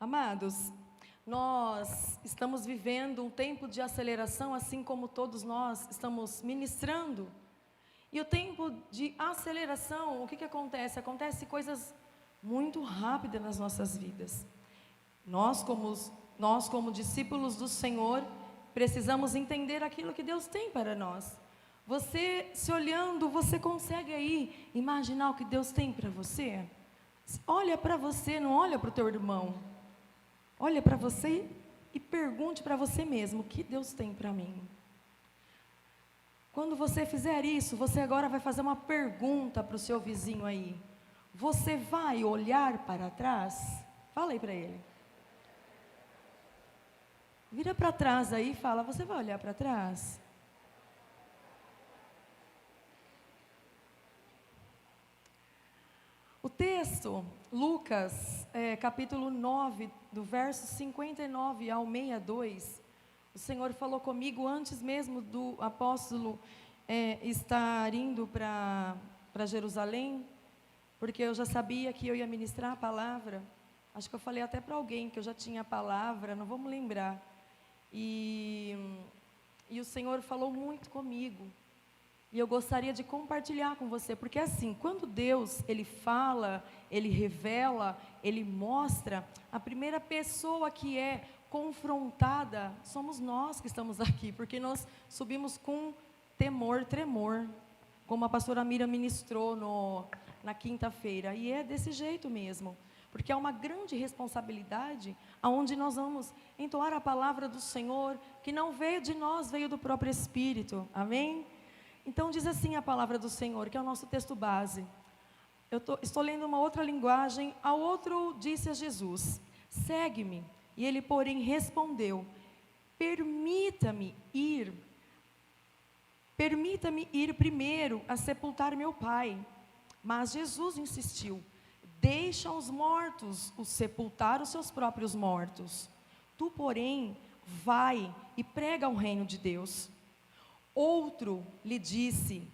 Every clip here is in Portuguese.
Amados, nós estamos vivendo um tempo de aceleração, assim como todos nós estamos ministrando. E o tempo de aceleração, o que acontece? Acontece coisas muito rápidas nas nossas vidas. Nós como discípulos do Senhor, precisamos entender aquilo que Deus tem para nós. Você, se olhando, você consegue aí imaginar o que Deus tem para você? Olha para você, não olha para o teu irmão. Olha para você e pergunte para você mesmo, o que Deus tem para mim? Quando você fizer isso, você agora vai fazer uma pergunta para o seu vizinho aí. Você vai olhar para trás? Fala aí para ele. Vira para trás aí e fala, você vai olhar para trás? O texto, Lucas, capítulo 9, do verso 59 ao 62, o Senhor falou comigo antes mesmo do apóstolo estar indo para Jerusalém, porque eu já sabia que eu ia ministrar a palavra. Acho que eu falei até para alguém que eu já tinha a palavra, não vou me lembrar. E o Senhor falou muito comigo. E eu gostaria de compartilhar com você, porque assim, quando Deus, Ele fala, Ele revela, Ele mostra, a primeira pessoa que é confrontada somos nós que estamos aqui, porque nós subimos com temor, tremor, como a pastora Mira ministrou na quinta-feira, e é desse jeito mesmo, porque é uma grande responsabilidade, aonde nós vamos entoar a palavra do Senhor, que não veio de nós, veio do próprio Espírito, amém? Então diz assim a palavra do Senhor, que é o nosso texto base. Estou lendo uma outra linguagem. A outro disse a Jesus, segue-me. E ele, porém, respondeu, permita-me ir primeiro a sepultar meu pai. Mas Jesus insistiu, deixa os mortos os sepultar os seus próprios mortos. Tu, porém, vai e prega o reino de Deus. Outro lhe disse,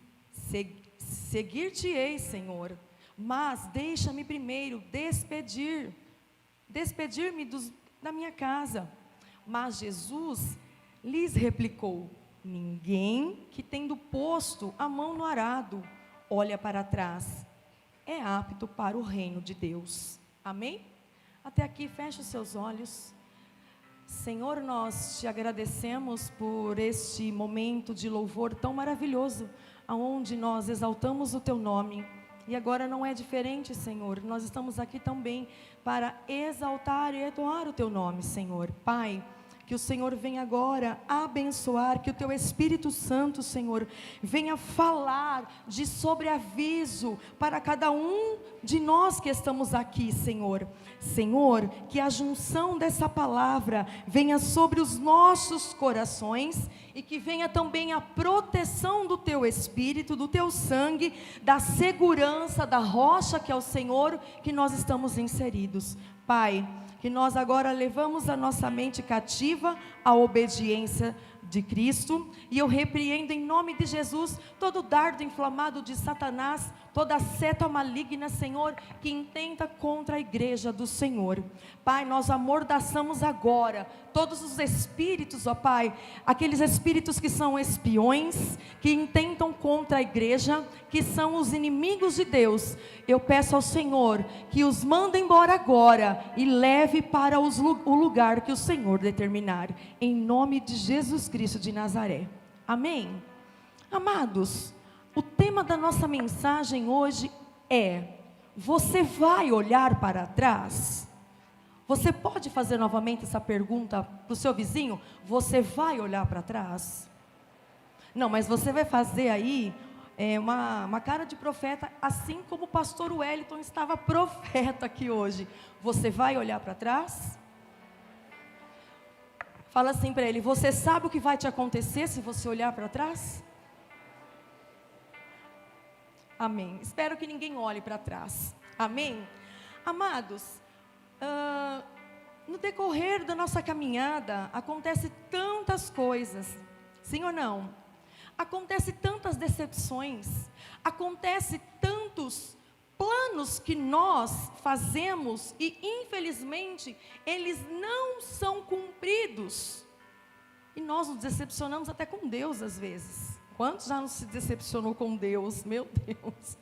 seguir-te-ei, Senhor, mas deixa-me primeiro despedir-me da minha casa. Mas Jesus lhes replicou, ninguém que tendo posto a mão no arado, olha para trás, é apto para o reino de Deus. Amém? Até aqui, feche os seus olhos. Senhor, nós te agradecemos por este momento de louvor tão maravilhoso, aonde nós exaltamos o teu nome. E agora não é diferente, Senhor, nós estamos aqui também para exaltar e entoar o teu nome, Senhor. Pai, que o Senhor venha agora abençoar, que o teu Espírito Santo, Senhor, venha falar de sobreaviso para cada um de nós que estamos aqui, Senhor. Senhor, que a junção dessa palavra venha sobre os nossos corações e que venha também a proteção do teu Espírito, do teu sangue, da segurança, da rocha que é o Senhor, que nós estamos inseridos. Pai, que nós agora levamos a nossa mente cativa à obediência de Cristo, e eu repreendo em nome de Jesus todo dardo inflamado de Satanás, toda seta maligna, Senhor, que intenta contra a igreja do Senhor. Pai, nós amordaçamos agora todos os espíritos, ó Pai, aqueles espíritos que são espiões, que intentam contra a igreja, que são os inimigos de Deus. Eu peço ao Senhor que os mande embora agora e leve para o lugar que o Senhor determinar, em nome de Jesus Cristo de Nazaré. Amém? Amados, o tema da nossa mensagem hoje é: você vai olhar para trás? Você pode fazer novamente essa pergunta para o seu vizinho? Você vai olhar para trás? Não, mas você vai fazer aí uma cara de profeta, assim como o pastor Wellington estava profeta aqui hoje. Você vai olhar para trás? Fala assim para ele, você sabe o que vai te acontecer se você olhar para trás? Amém. Espero que ninguém olhe para trás. Amém? Amados, no decorrer da nossa caminhada, acontece tantas coisas, sim ou não? Acontece tantas decepções, acontece tantos planos que nós fazemos e infelizmente eles não são cumpridos. E nós nos decepcionamos até com Deus às vezes. Quantos já nos se decepcionou com Deus? Meu Deus.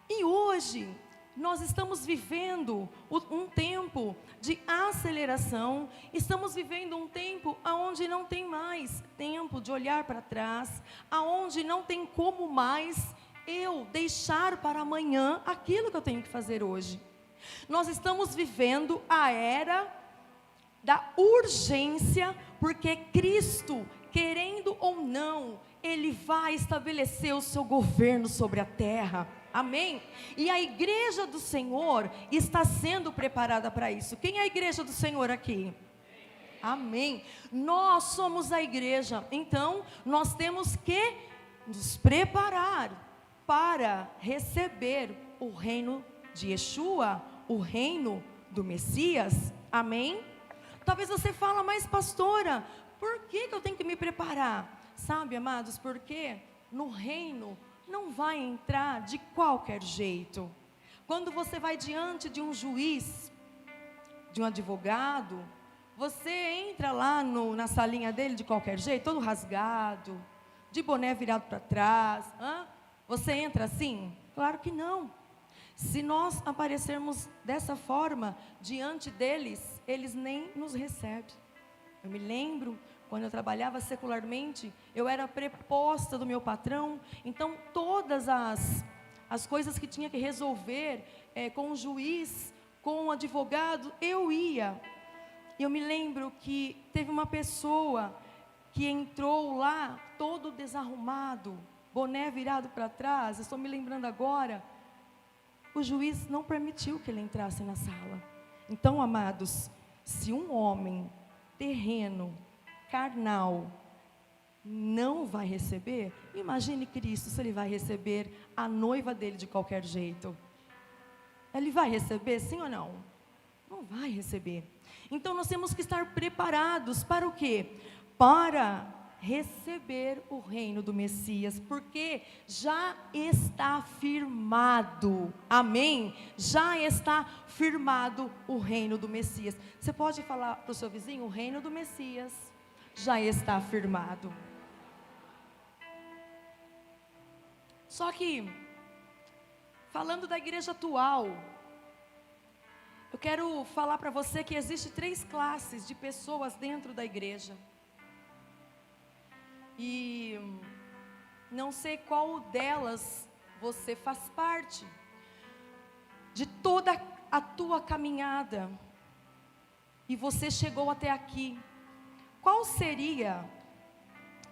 E hoje nós estamos vivendo um tempo de aceleração, estamos vivendo um tempo onde não tem mais tempo de olhar para trás, onde não tem como mais eu deixar para amanhã aquilo que eu tenho que fazer hoje. Nós estamos vivendo a era da urgência, porque Cristo, querendo ou não, Ele vai estabelecer o seu governo sobre a terra. Amém? E a igreja do Senhor está sendo preparada para isso. Quem é a igreja do Senhor aqui? Amém. Nós somos a igreja, então nós temos que nos preparar para receber o reino de Yeshua, o reino do Messias. Amém? Talvez você fala, mas pastora, por que eu tenho que me preparar? Sabe, amados, porque no reino não vai entrar de qualquer jeito. Quando você vai diante de um juiz, de um advogado, você entra lá na salinha dele de qualquer jeito, todo rasgado, de boné virado para trás. Você entra assim? Claro que não. Se nós aparecermos dessa forma diante deles, eles nem nos recebem. Eu me lembro, quando eu trabalhava secularmente, eu era preposta do meu patrão, então todas as coisas que tinha que resolver com o juiz, com o advogado, eu ia. Eu me lembro que teve uma pessoa que entrou lá todo desarrumado, boné virado para trás, eu estou me lembrando agora, o juiz não permitiu que ele entrasse na sala. Então, amados, se um homem terreno, carnal, não vai receber, imagine Cristo, se ele vai receber a noiva dele de qualquer jeito. Ele vai receber, sim ou não? Não vai receber. Então nós temos que estar preparados para o quê? Para receber o reino do Messias, porque já está firmado, amém? Já está firmado o reino do Messias. Você pode falar para o seu vizinho, o reino do Messias já está firmado. Só que, falando da igreja atual, eu quero falar para você que existe 3 classes de pessoas dentro da igreja. E não sei qual delas você faz parte. De toda a tua caminhada, e você chegou até aqui, qual seria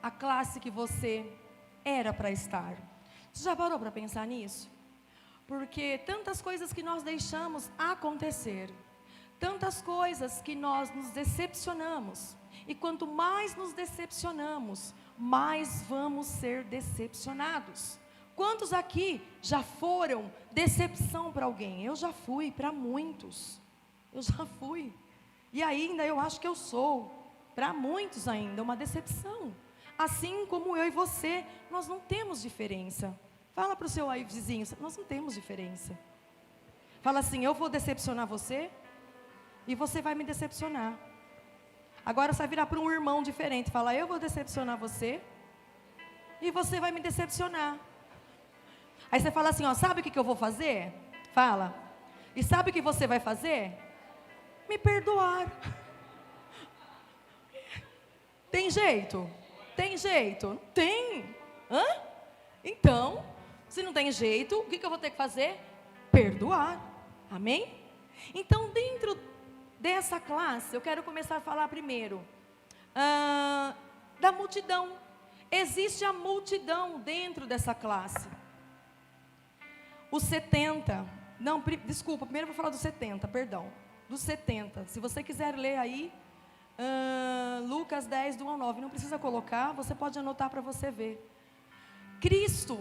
a classe que você era para estar? Você já parou para pensar nisso? Porque tantas coisas que nós deixamos acontecer, tantas coisas que nós nos decepcionamos, e quanto mais nos decepcionamos, mais vamos ser decepcionados. Quantos aqui já foram decepção para alguém? Eu já fui para muitos, eu já fui, e ainda eu acho que eu sou, para muitos ainda, uma decepção. Assim como eu e você, nós não temos diferença. Fala para o seu aí vizinho, nós não temos diferença. Fala assim, eu vou decepcionar você, e você vai me decepcionar. Agora você vai virar para um irmão diferente, fala, eu vou decepcionar você, e você vai me decepcionar. Aí você fala assim, ó, sabe o que eu vou fazer? Fala. E sabe o que você vai fazer? Me perdoar. Tem jeito? Tem jeito? Não tem. Então, se não tem jeito, o que eu vou ter que fazer? Perdoar. Amém? Então, dentro dessa classe, eu quero começar a falar primeiro da multidão. Existe a multidão dentro dessa classe. Os 70, não, desculpa, primeiro eu vou falar dos 70, perdão. Dos 70, se você quiser ler aí, Lucas 10, do 1 ao 9, não precisa colocar, você pode anotar para você ver. Cristo,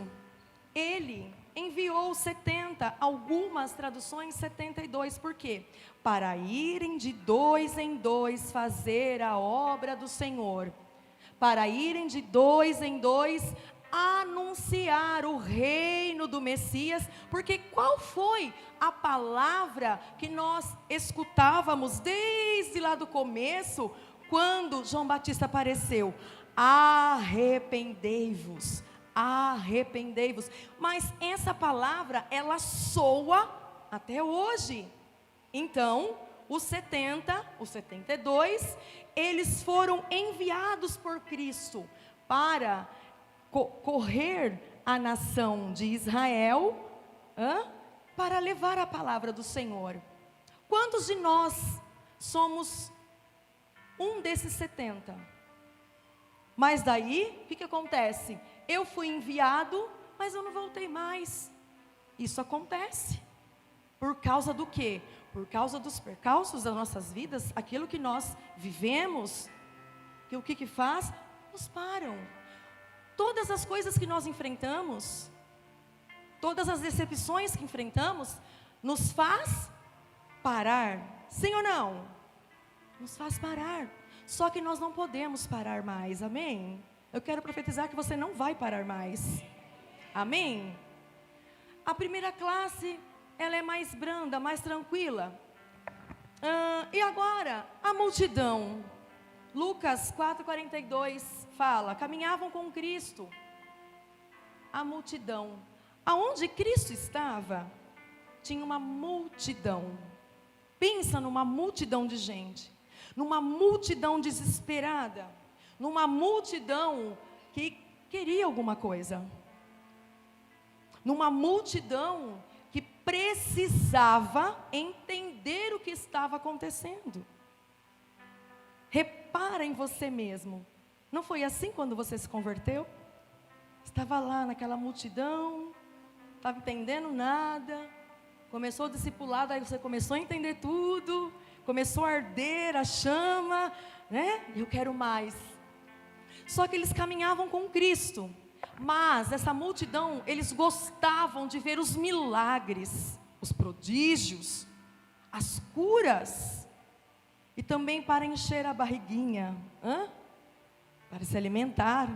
Ele enviou 70, algumas traduções 72, por quê? Para irem de 2 em 2 fazer a obra do Senhor. Para irem de 2 em 2 anunciar o reino do Messias, porque qual foi a palavra que nós escutávamos desde lá do começo, quando João Batista apareceu? Arrependei-vos, arrependei-vos. Mas essa palavra, ela soa até hoje. Então, os 70, os 72, eles foram enviados por Cristo para correr a nação de Israel, para levar a palavra do Senhor. Quantos de nós somos um desses 70? Mas daí, o que acontece? Eu fui enviado, mas eu não voltei mais. Isso acontece. Por causa do quê? Por causa dos percalços das nossas vidas, aquilo que nós vivemos, que o que faz? Nos param. Todas as coisas que nós enfrentamos, todas as decepções que enfrentamos, nos faz parar. Sim ou não? Nos faz parar. Só que nós não podemos parar mais, amém? Eu quero profetizar que você não vai parar mais, amém? A primeira classe, ela é mais branda, mais tranquila. E agora, a multidão. Lucas 4,42 fala, caminhavam com Cristo. A multidão. Aonde Cristo estava, tinha uma multidão. Pensa numa multidão de gente. Numa multidão desesperada. Numa multidão que queria alguma coisa. Numa multidão que precisava entender o que estava acontecendo. Repara em você mesmo. Não foi assim quando você se converteu? Estava lá naquela multidão, estava entendendo nada. Começou o discipulado, aí você começou a entender tudo. Começou a arder a chama, né? Eu quero mais. Só que eles caminhavam com Cristo. Mas essa multidão, eles gostavam de ver os milagres, os prodígios, as curas. E também para encher a barriguinha, para se alimentar.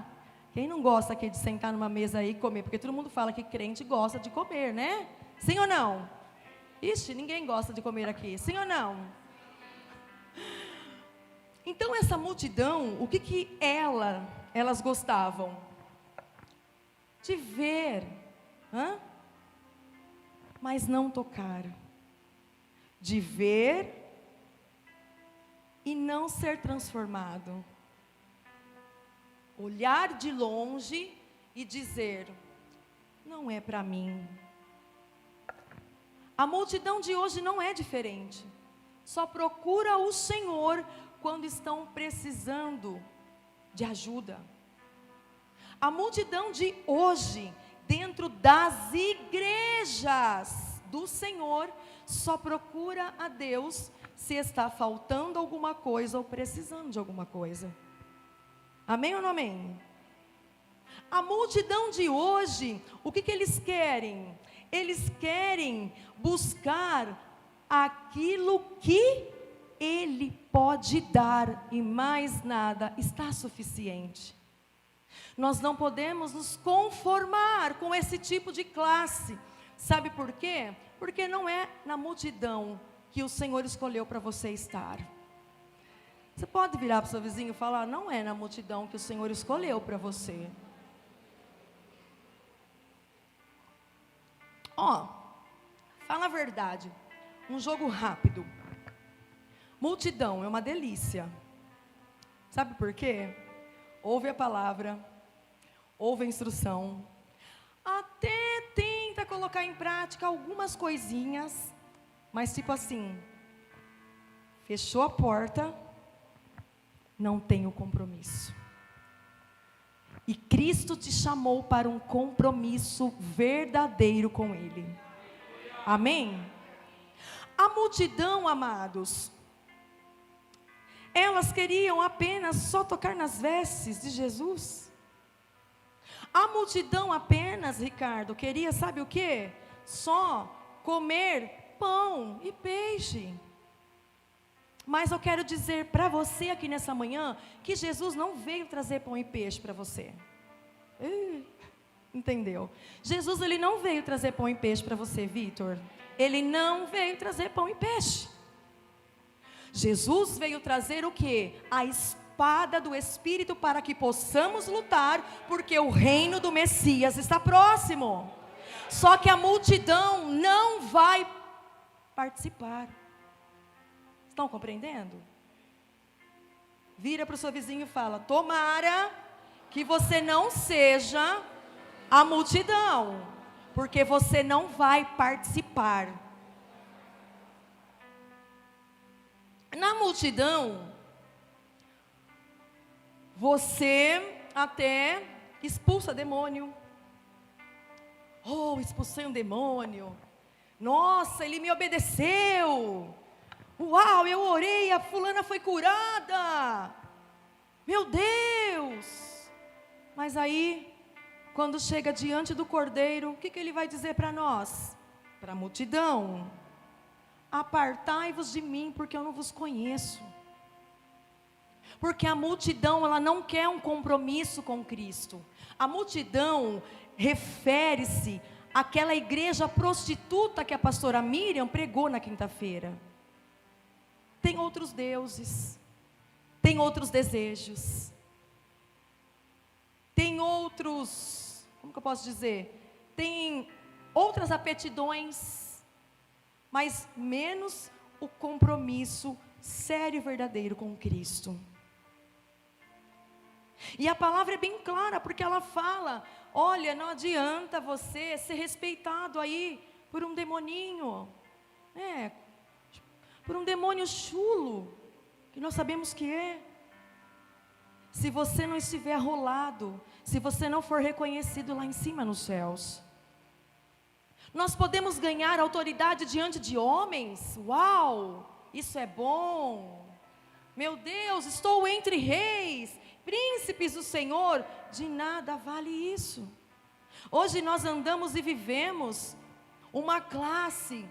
Quem não gosta aqui de sentar numa mesa aí e comer? Porque todo mundo fala que crente gosta de comer, né? Sim ou não? Ixi, ninguém gosta de comer aqui, sim ou não? Então essa multidão, o que elas gostavam? De ver, mas não tocar. De ver e não ser transformado. Olhar de longe e dizer, não é para mim. A multidão de hoje não é diferente. Só procura o Senhor quando estão precisando de ajuda. A multidão de hoje, dentro das igrejas do Senhor, só procura a Deus se está faltando alguma coisa ou precisando de alguma coisa. Amém ou não amém? A multidão de hoje, o que eles querem? Eles querem buscar aquilo que Ele pode dar e mais nada está suficiente. Nós não podemos nos conformar com esse tipo de classe. Sabe por quê? Porque não é na multidão que o Senhor escolheu para você estar. Você pode virar para o seu vizinho e falar, não é na multidão que o Senhor escolheu para você. Fala a verdade. Um jogo rápido. Multidão é uma delícia. Sabe por quê? Ouve a palavra, ouve a instrução, até tenta colocar em prática algumas coisinhas, mas tipo assim, fechou a porta, não tem o compromisso. E Cristo te chamou para um compromisso verdadeiro com Ele. Amém? A multidão, amados, elas queriam apenas só tocar nas vestes de Jesus. A multidão apenas, Ricardo, queria, sabe o quê? Só comer pão e peixe. Mas eu quero dizer para você aqui nessa manhã, que Jesus não veio trazer pão e peixe para você. Entendeu? Jesus, ele não veio trazer pão e peixe para você, Vitor. Ele não veio trazer pão e peixe. Jesus veio trazer o quê? A espada do Espírito para que possamos lutar, porque o reino do Messias está próximo. Só que a multidão não vai participar. Estão compreendendo? Vira para o seu vizinho e fala: tomara que você não seja a multidão, porque você não vai participar. Na multidão, você até expulsa demônio. Oh, expulsei um demônio. Nossa, ele me obedeceu. Uau, eu orei, a fulana foi curada. Meu Deus. Mas aí, quando chega diante do Cordeiro, o que ele vai dizer para nós? Para a multidão: apartai-vos de mim, porque eu não vos conheço. Porque a multidão, ela não quer um compromisso com Cristo. A multidão refere-se àquela igreja prostituta que a pastora Miriam pregou na quinta-feira. Tem outros deuses, tem outros desejos, tem outros, como que eu posso dizer? Tem outras aptidões, mas menos o compromisso sério e verdadeiro com Cristo. E a palavra é bem clara, porque ela fala: olha, não adianta você ser respeitado aí por um demoninho, por um demônio chulo, que nós sabemos que é. Se você não estiver arrolado, se você não for reconhecido lá em cima nos céus. Nós podemos ganhar autoridade diante de homens. Uau, isso é bom. Meu Deus, estou entre reis, príncipes do Senhor. De nada vale isso. Hoje nós andamos e vivemos uma classe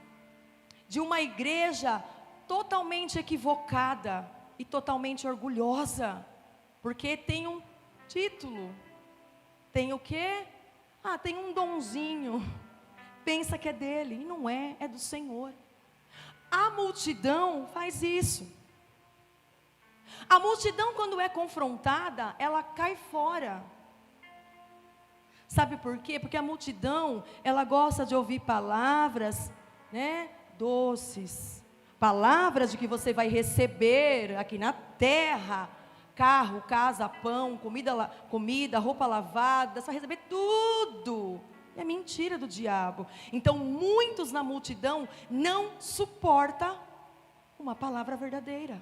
de uma igreja totalmente equivocada e totalmente orgulhosa, porque tem um título, tem o quê? Tem um donzinho, pensa que é dele, e não é, é do Senhor. A multidão faz isso. A multidão, quando é confrontada, ela cai fora. Sabe por quê? Porque a multidão, ela gosta de ouvir palavras, doces, palavras de que você vai receber aqui na terra: carro, casa, pão, comida, roupa lavada, você vai receber tudo. É mentira do diabo. Então muitos na multidão não suportam uma palavra verdadeira.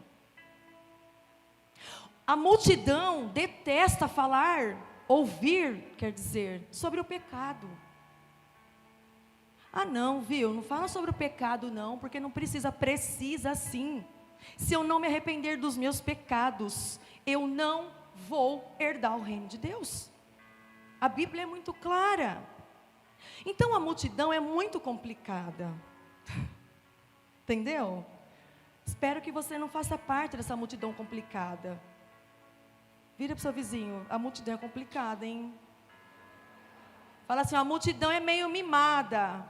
A multidão detesta ouvir, quer dizer, sobre o pecado. Não, viu? Não fala sobre o pecado não, porque não precisa sim. Se eu não me arrepender dos meus pecados, eu não vou herdar o reino de Deus. A Bíblia é muito clara. Então a multidão é muito complicada. Entendeu? Espero que você não faça parte dessa multidão complicada. Vira para o seu vizinho: a multidão é complicada, hein? Fala assim: a multidão é meio mimada.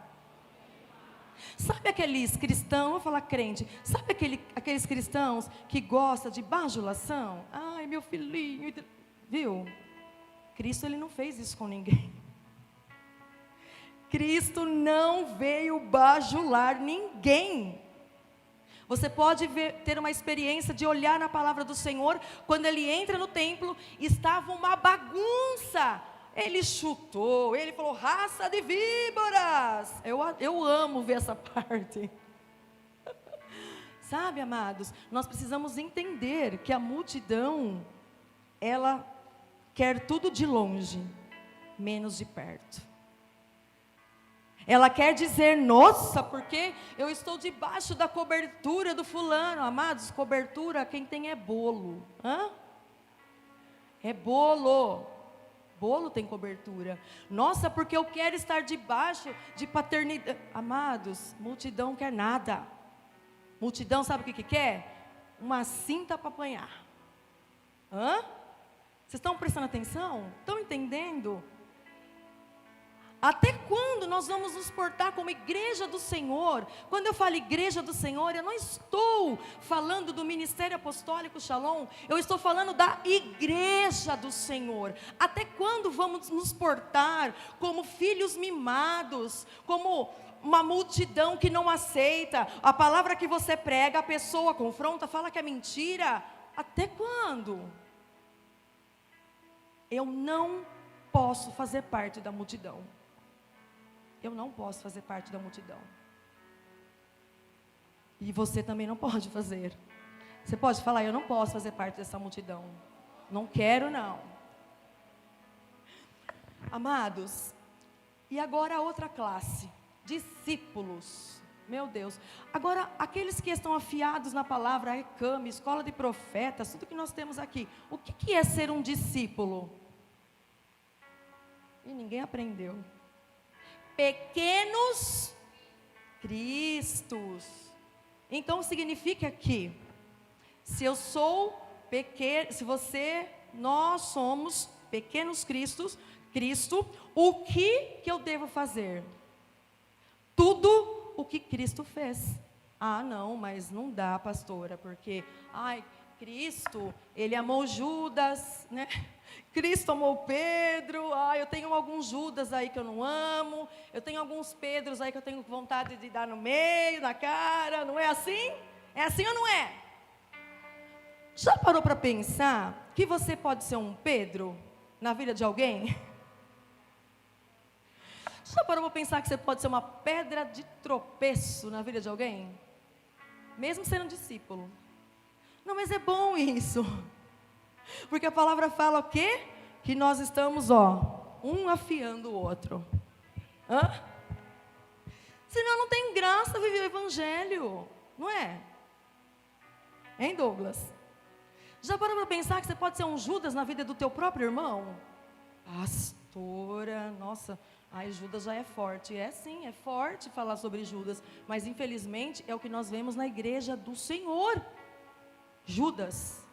Sabe aqueles cristãos, vou falar crente, sabe aqueles cristãos que gostam de bajulação? Ai, meu filhinho, viu? Cristo, ele não fez isso com ninguém. Cristo não veio bajular ninguém. Você pode ter uma experiência de olhar na palavra do Senhor, quando ele entra no templo, estava uma bagunça. Ele chutou, ele falou: raça de víboras. Eu amo ver essa parte. Sabe, amados, nós precisamos entender que a multidão, ela quer tudo de longe, menos de perto. Ela quer dizer: nossa, porque eu estou debaixo da cobertura do fulano. Amados, cobertura, quem tem é bolo. É bolo. Bolo tem cobertura. Nossa, porque eu quero estar debaixo de paternidade. Amados, multidão quer nada. Multidão sabe o que quer? Uma cinta para apanhar. Vocês estão prestando atenção? Estão entendendo? Até quando nós vamos nos portar como igreja do Senhor? Quando eu falo igreja do Senhor, eu não estou falando do ministério apostólico Shalom, eu estou falando da igreja do Senhor. Até quando vamos nos portar como filhos mimados, como uma multidão que não aceita a palavra que você prega, a pessoa confronta, fala que é mentira? Até quando? Eu não posso fazer parte da multidão. Eu não posso fazer parte da multidão. E você também não pode fazer. Você pode falar, eu não posso fazer parte dessa multidão. Não quero, não. Amados, e agora a outra classe, discípulos. Meu Deus. Agora, aqueles que estão afiados na palavra, a ECAM, escola de profetas, tudo que nós temos aqui. O que é ser um discípulo? E ninguém aprendeu. Pequenos Cristos. Então significa que se eu sou pequeno, se você, nós somos pequenos Cristos, Cristo, o que eu devo fazer? Tudo o que Cristo fez. Ah, não, mas não dá, pastora, porque Cristo, ele amou Judas, né? Cristo amou Pedro. Eu tenho alguns Judas aí que eu não amo. Eu tenho alguns Pedros aí que eu tenho vontade de dar no meio, na cara. Não é assim? É assim ou não é? Já parou para pensar que você pode ser um Pedro na vida de alguém? Já parou para pensar que você pode ser uma pedra de tropeço na vida de alguém? Mesmo sendo discípulo. Não, mas é bom isso. Porque a palavra fala o quê? Que nós estamos, um afiando o outro. Senão não tem graça viver o evangelho. Não é? Hein, Douglas? Já parou para pensar que você pode ser um Judas na vida do teu próprio irmão? Pastora, nossa, Judas já é forte. É sim, é forte falar sobre Judas. Mas infelizmente é o que nós vemos na igreja do Senhor. Judas.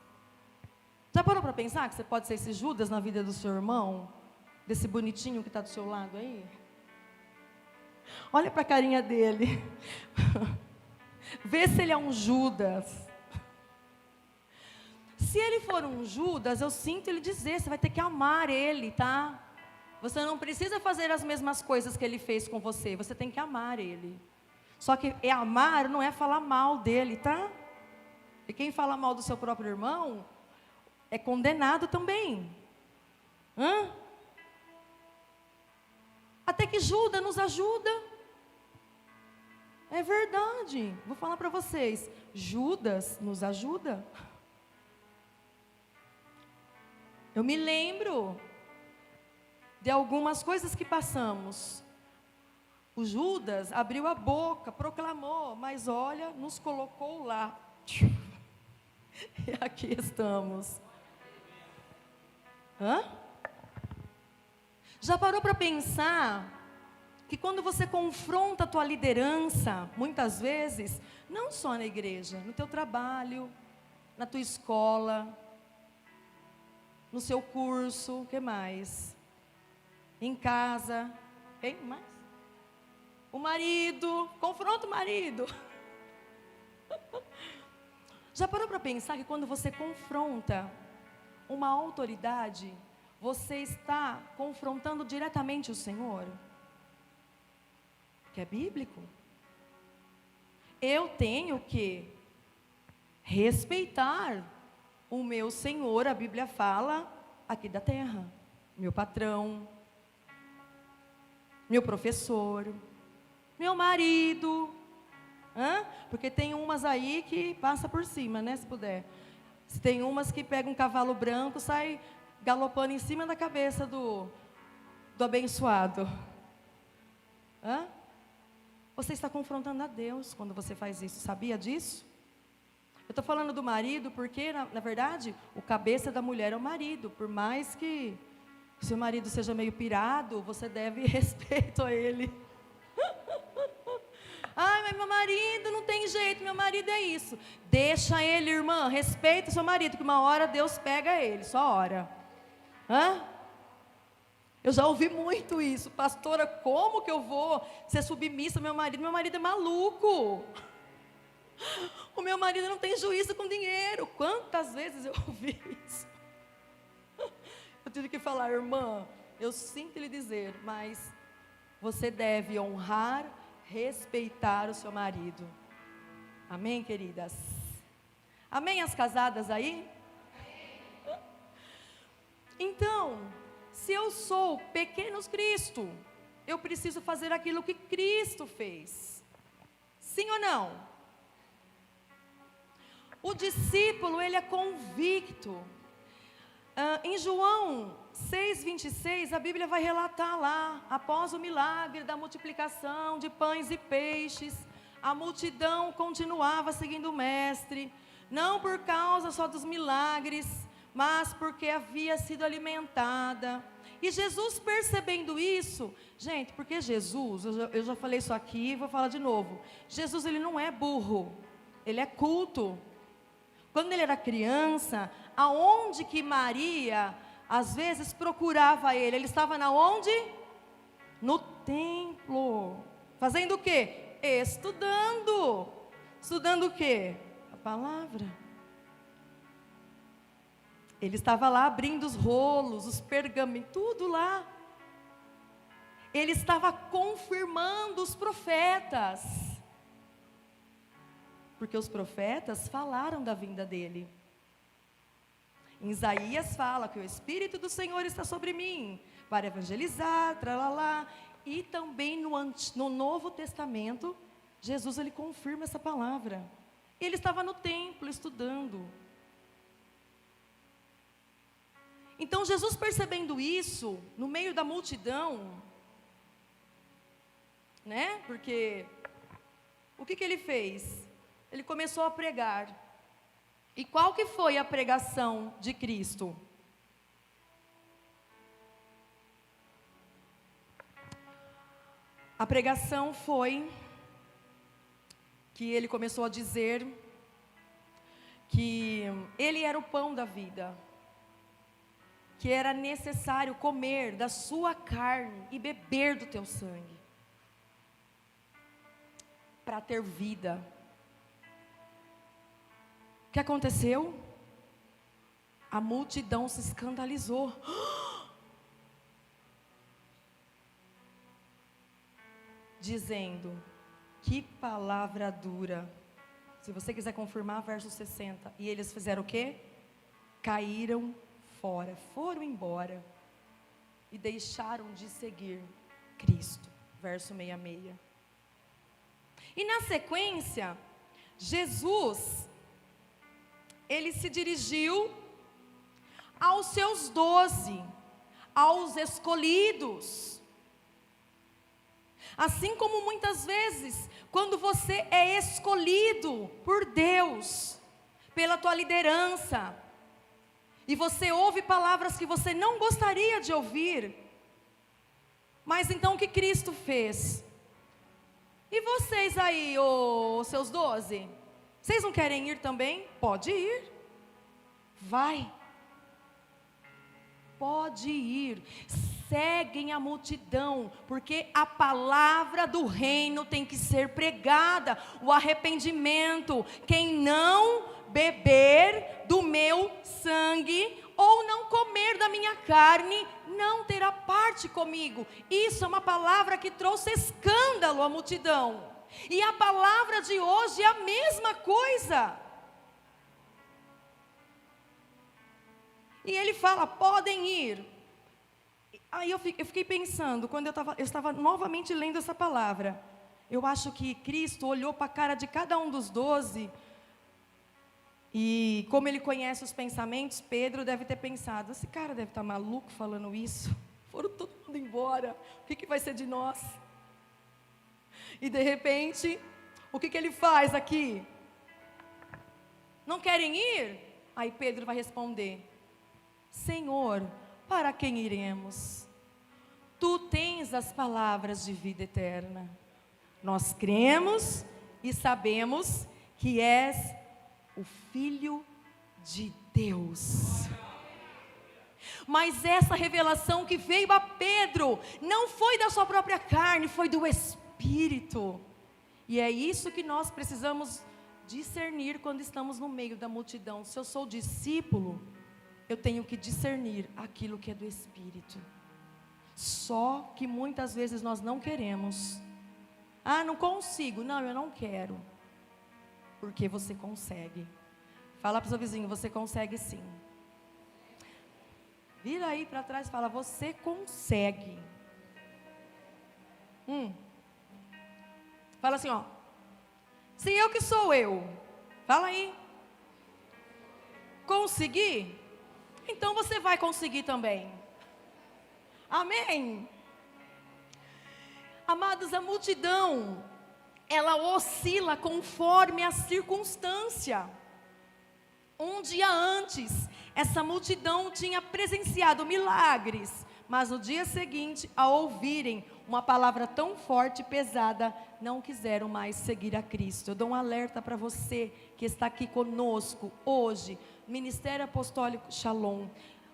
Já parou para pensar que você pode ser esse Judas na vida do seu irmão? Desse bonitinho que está do seu lado aí? Olha para a carinha dele. Vê se ele é um Judas. Se ele for um Judas, eu sinto ele dizer, você vai ter que amar ele, tá? Você não precisa fazer as mesmas coisas que ele fez com você, você tem que amar ele. Só que amar não é falar mal dele, tá? E quem fala mal do seu próprio irmão é condenado também. Até que Judas nos ajuda. É verdade. Vou falar para vocês. Judas nos ajuda. Eu me lembro de algumas coisas que passamos. O Judas abriu a boca, proclamou, mas olha, nos colocou lá. E aqui estamos. Já parou para pensar que quando você confronta a tua liderança, muitas vezes, não só na igreja, no teu trabalho, na tua escola, no seu curso, o que mais? Em casa, quem mais? O marido, confronta o marido. Já parou para pensar que quando você confronta uma autoridade, você está confrontando diretamente o Senhor? Que é bíblico. Eu tenho que respeitar o meu Senhor, a Bíblia fala, aqui da terra. Meu patrão, meu professor, meu marido. Porque tem umas aí que passa por cima, né, se puder. Tem umas que pegam um cavalo branco, sai galopando em cima da cabeça do abençoado. Você está confrontando a Deus quando você faz isso, sabia disso? Eu estou falando do marido porque, na verdade, o cabeça da mulher é o marido. Por mais que seu marido seja meio pirado, você deve respeito a ele. Mas meu marido não tem jeito, meu marido é isso. Deixa ele, irmã, respeita o seu marido, que uma hora Deus pega ele, só hora. Eu já ouvi muito isso. Pastora, como que eu vou ser submissa ao meu marido? Meu marido é maluco. O meu marido não tem juízo com dinheiro. Quantas vezes eu ouvi isso? Eu tive que falar, irmã, eu sinto lhe dizer, mas você deve honrar, respeitar o seu marido. Amém, queridas? Amém, as casadas aí? Então, se eu sou pequenos Cristo, eu preciso fazer aquilo que Cristo fez. Sim ou não? O discípulo, ele é convicto. Em João 6,26, a Bíblia vai relatar lá, após o milagre da multiplicação de pães e peixes, a multidão continuava seguindo o mestre, não por causa só dos milagres, mas porque havia sido alimentada. E Jesus, percebendo isso, gente, porque Jesus, eu já falei isso aqui, vou falar de novo, Jesus, ele não é burro, ele é culto. Quando ele era criança, aonde que Maria, às vezes, procurava ele? Ele estava na onde? No templo. Fazendo o quê? Estudando. Estudando o quê? A palavra. Ele estava lá abrindo os rolos, os pergamentos, tudo lá. Ele estava confirmando os profetas. Porque os profetas falaram da vinda dele. Em Isaías fala que o Espírito do Senhor está sobre mim, para evangelizar, tralalá. E também no Novo Testamento, Jesus, ele confirma essa palavra. Ele estava no templo estudando. Então Jesus, percebendo isso, no meio da multidão, né? Porque, o que ele fez? Ele começou a pregar. E qual que foi a pregação de Cristo? A pregação foi que ele começou a dizer que ele era o pão da vida, que era necessário comer da sua carne e beber do teu sangue, para ter vida. O que aconteceu? A multidão se escandalizou. Dizendo, que palavra dura. Se você quiser confirmar, verso 60. E eles fizeram o quê? Caíram fora, foram embora. E deixaram de seguir Cristo. Verso 66. E na sequência, Jesus, ele se dirigiu aos seus 12, aos escolhidos. Assim como muitas vezes, quando você é escolhido por Deus, pela tua liderança, e você ouve palavras que você não gostaria de ouvir, mas então o que Cristo fez? E vocês aí, os seus 12? Vocês não querem ir também? Pode ir. Vai. Pode ir. Seguem a multidão, porque a palavra do reino tem que ser pregada. O arrependimento. Quem não beber do meu sangue, ou não comer da minha carne, não terá parte comigo. Isso é uma palavra que trouxe escândalo à multidão. E a palavra de hoje é a mesma coisa. E ele fala, podem ir. Aí eu fiquei pensando, quando eu estava novamente lendo essa palavra, eu acho que Cristo olhou para a cara de cada um dos 12, e como ele conhece os pensamentos, Pedro deve ter pensado, esse cara deve estar maluco falando isso, foram todo mundo embora, o que vai ser de nós? E de repente, o que ele faz aqui? Não querem ir? Aí Pedro vai responder, Senhor, para quem iremos? Tu tens as palavras de vida eterna. Nós cremos e sabemos que és o Filho de Deus. Mas essa revelação que veio a Pedro, não foi da sua própria carne, foi do Espírito. E é isso que nós precisamos discernir quando estamos no meio da multidão. Se eu sou discípulo, eu tenho que discernir aquilo que é do Espírito. Só que muitas vezes nós não queremos. Ah, não consigo. Não, eu não quero. Porque você consegue. Fala para o seu vizinho, você consegue sim. Vira aí para trás e fala, você consegue. Fala assim, ó. Se eu que sou eu. Fala aí. Consegui? Então você vai conseguir também. Amém? Amados, a multidão, ela oscila conforme a circunstância. Um dia antes, essa multidão tinha presenciado milagres, mas no dia seguinte, ao ouvirem uma palavra tão forte e pesada, não quiseram mais seguir a Cristo. Eu dou um alerta para você que está aqui conosco hoje, Ministério Apostólico Shalom.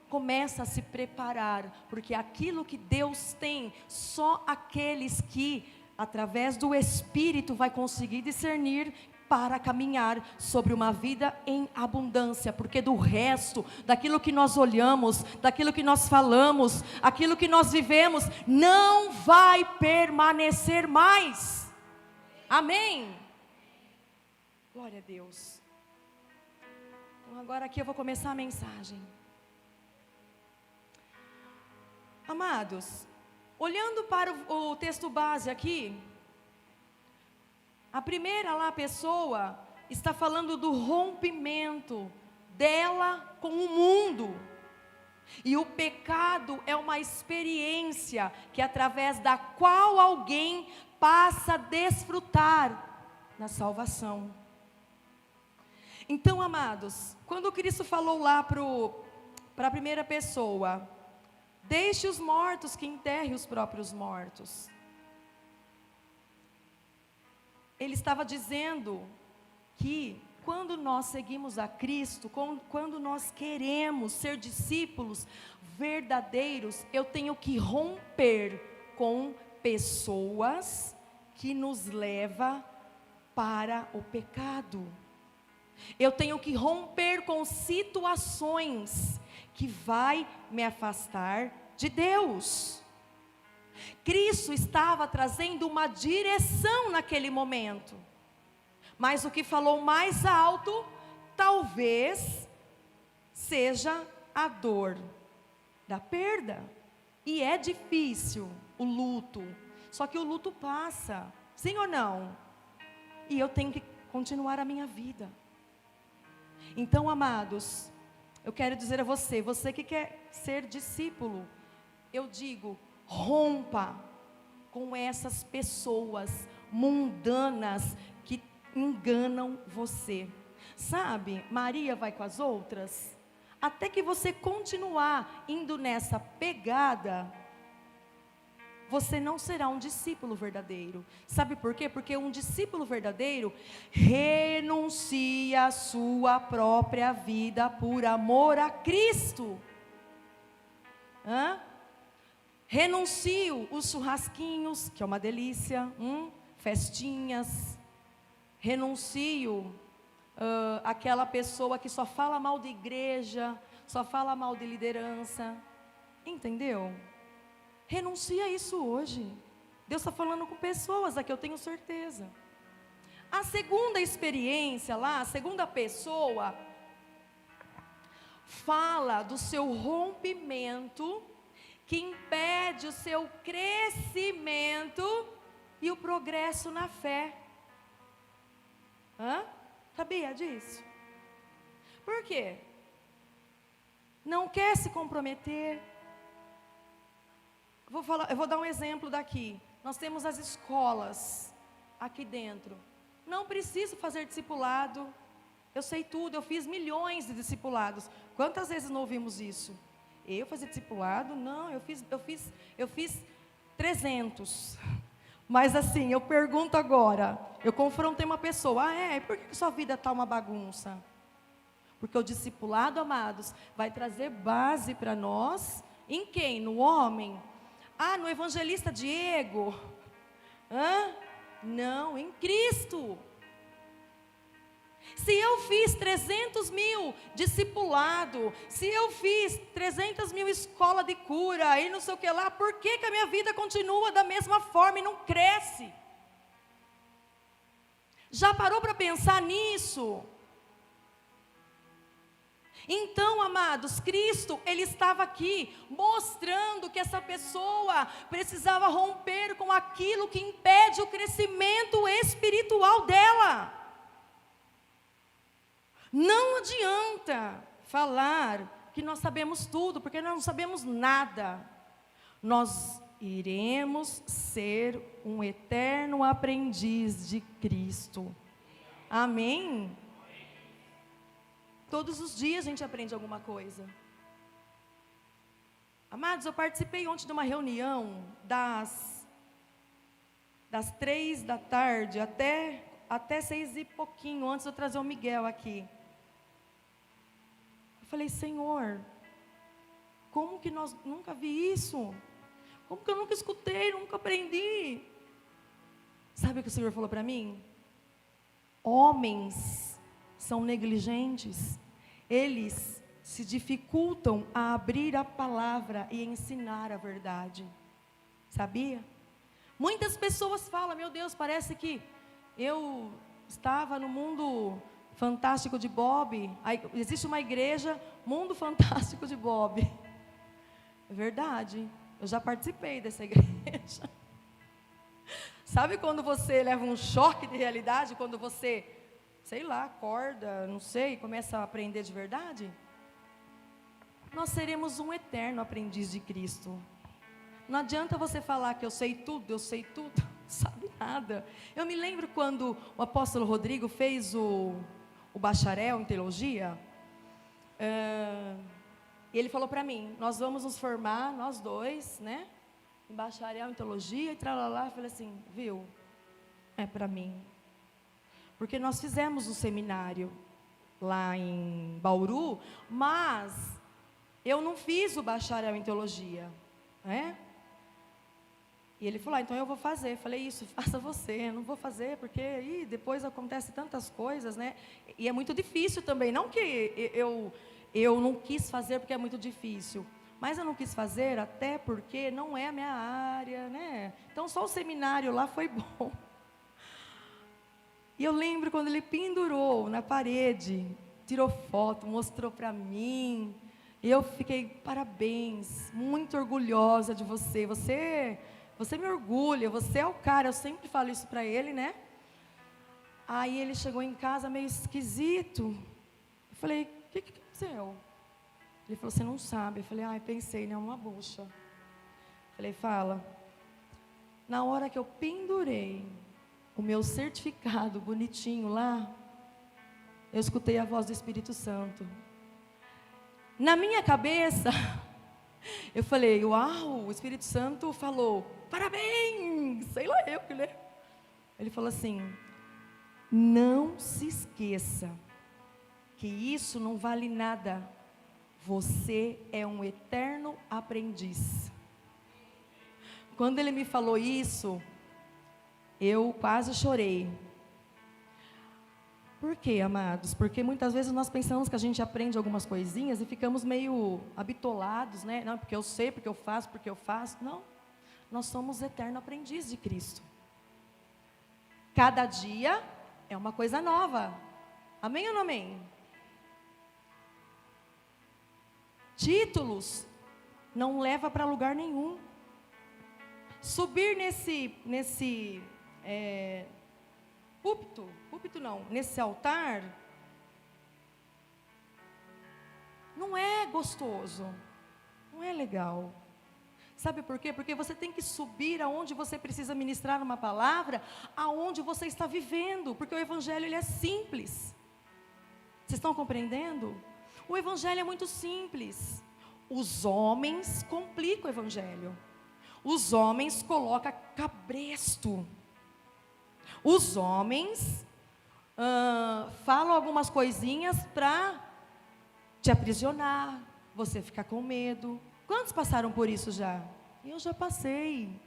Começa a se preparar, porque aquilo que Deus tem, só aqueles que, através do Espírito, vai conseguir discernir para caminhar sobre uma vida em abundância, porque do resto, daquilo que nós olhamos, daquilo que nós falamos, aquilo que nós vivemos, não vai permanecer mais. Amém? Glória a Deus. Então agora aqui eu vou começar a mensagem. Amados, olhando para o texto base aqui, a primeira lá pessoa está falando do rompimento dela com o mundo. E o pecado é uma experiência que através da qual alguém passa a desfrutar na salvação. Então, amados, quando Cristo falou lá para a primeira pessoa, deixe os mortos que enterrem os próprios mortos. Ele estava dizendo que quando nós seguimos a Cristo, quando nós queremos ser discípulos verdadeiros, eu tenho que romper com pessoas que nos levam para o pecado. Eu tenho que romper com situações que vai me afastar de Deus. Cristo estava trazendo uma direção naquele momento, mas o que falou mais alto, talvez, seja a dor da perda, e é difícil o luto, só que o luto passa, sim ou não? E eu tenho que continuar a minha vida. Então, amados, eu quero dizer a você, você que quer ser discípulo, eu digo, rompa com essas pessoas mundanas que enganam você. Sabe, Maria vai com as outras, até que você continuar indo nessa pegada, você não será um discípulo verdadeiro. Sabe por quê? Porque um discípulo verdadeiro renuncia a sua própria vida por amor a Cristo. Renuncio os churrasquinhos, que é uma delícia, festinhas. Renuncio aquela pessoa que só fala mal de igreja, só fala mal de liderança. Entendeu? Renuncia isso hoje. Deus está falando com pessoas aqui, eu tenho certeza. A segunda experiência lá, a segunda pessoa, fala do seu rompimento, que impede o seu crescimento e o progresso na fé. Sabia disso? Por quê? Não quer se comprometer. Eu vou dar um exemplo daqui. Nós temos as escolas aqui dentro. Não preciso fazer discipulado. Eu sei tudo, eu fiz milhões de discipulados. Quantas vezes não ouvimos isso? Eu fazer discipulado? Não, eu fiz 300. Mas assim, eu pergunto agora, eu confrontei uma pessoa, por que sua vida está uma bagunça? Porque o discipulado, amados, vai trazer base para nós. Em quem? No homem? Ah, no evangelista Diego? Não, em Cristo. Se eu fiz 300 mil discipulado, se eu fiz 300 mil escola de cura e não sei o que lá, por que a minha vida continua da mesma forma e não cresce? Já parou para pensar nisso? Então, amados, Cristo, Ele estava aqui mostrando que essa pessoa precisava romper com aquilo que impede o crescimento espiritual dela. Não adianta falar que nós sabemos tudo, porque nós não sabemos nada. Nós iremos ser um eterno aprendiz de Cristo. Amém? Todos os dias a gente aprende alguma coisa. Amados, eu participei ontem de uma reunião das 3 da tarde até 6 e pouquinho, antes de eu trazer o Miguel aqui. Eu falei, Senhor, como que nós nunca vi isso? Como que eu nunca escutei, nunca aprendi? Sabe o que o Senhor falou para mim? Homens são negligentes, eles se dificultam a abrir a palavra e ensinar a verdade. Sabia? Muitas pessoas falam, meu Deus, parece que eu estava no mundo fantástico de Bob. Aí, existe uma igreja, Mundo Fantástico de Bob. É verdade, eu já participei dessa igreja. Sabe quando você leva um choque de realidade, quando você, sei lá, acorda, não sei, começa a aprender de verdade? Nós seremos um eterno aprendiz de Cristo. Não adianta você falar que eu sei tudo, não sabe nada. Eu me lembro quando o apóstolo Rodrigo fez o bacharel em teologia, ele falou para mim, nós vamos nos formar, nós dois, né, em bacharel em teologia, e tralalá. Eu falei assim, viu, é para mim. Porque nós fizemos um seminário lá em Bauru, mas eu não fiz o bacharel em teologia, né? E ele falou, então eu vou fazer. Eu falei, isso, faça você, eu não vou fazer, porque depois acontece tantas coisas, né? E é muito difícil também, não que eu não quis fazer porque é muito difícil, mas eu não quis fazer até porque não é a minha área, né? Então só o seminário lá foi bom. E eu lembro quando ele pendurou na parede, tirou foto, mostrou para mim, e eu fiquei, parabéns, muito orgulhosa de você, você me orgulha, você é o cara, eu sempre falo isso para ele, né? Aí ele chegou em casa meio esquisito, eu falei, o que aconteceu? Ele falou, você não sabe. Eu falei, pensei, né, uma bucha. Eu falei, fala. Na hora que eu pendurei o meu certificado bonitinho lá, eu escutei a voz do Espírito Santo. Na minha cabeça, eu falei, uau, o Espírito Santo falou, parabéns, sei lá eu que ele. Ele falou assim, não se esqueça que isso não vale nada. Você é um eterno aprendiz. Quando ele me falou isso, eu quase chorei. Por quê, amados? Porque muitas vezes nós pensamos que a gente aprende algumas coisinhas e ficamos meio habitolados, né? Não, porque eu sei, porque eu faço. Não, nós somos eterno aprendiz de Cristo. Cada dia é uma coisa nova. Amém ou não amém? Títulos não leva para lugar nenhum. Subir nesse púlpito não, nesse altar, não é gostoso, não é legal. Sabe por quê? Porque você tem que subir aonde você precisa ministrar uma palavra, aonde você está vivendo, porque o evangelho ele é simples. Vocês estão compreendendo? O evangelho é muito simples. Os homens complicam o evangelho. Os homens colocam cabresto. Os homens falam algumas coisinhas para te aprisionar, você ficar com medo. Quantos passaram por isso já? Eu já passei.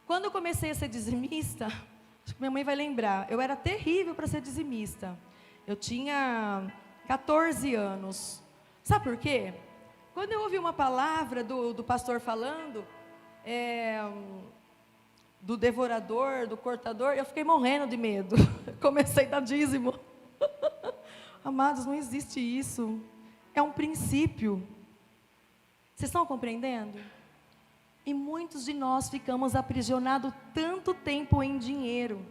Quando eu comecei a ser dizimista, acho que minha mãe vai lembrar, eu era terrível para ser dizimista. Eu tinha 14 anos. Sabe por quê? Quando eu ouvi uma palavra do pastor falando, do devorador, do cortador, eu fiquei morrendo de medo. Comecei a dar dízimo. Amados, não existe isso. É um princípio. Vocês estão compreendendo? E muitos de nós ficamos aprisionados tanto tempo em dinheiro,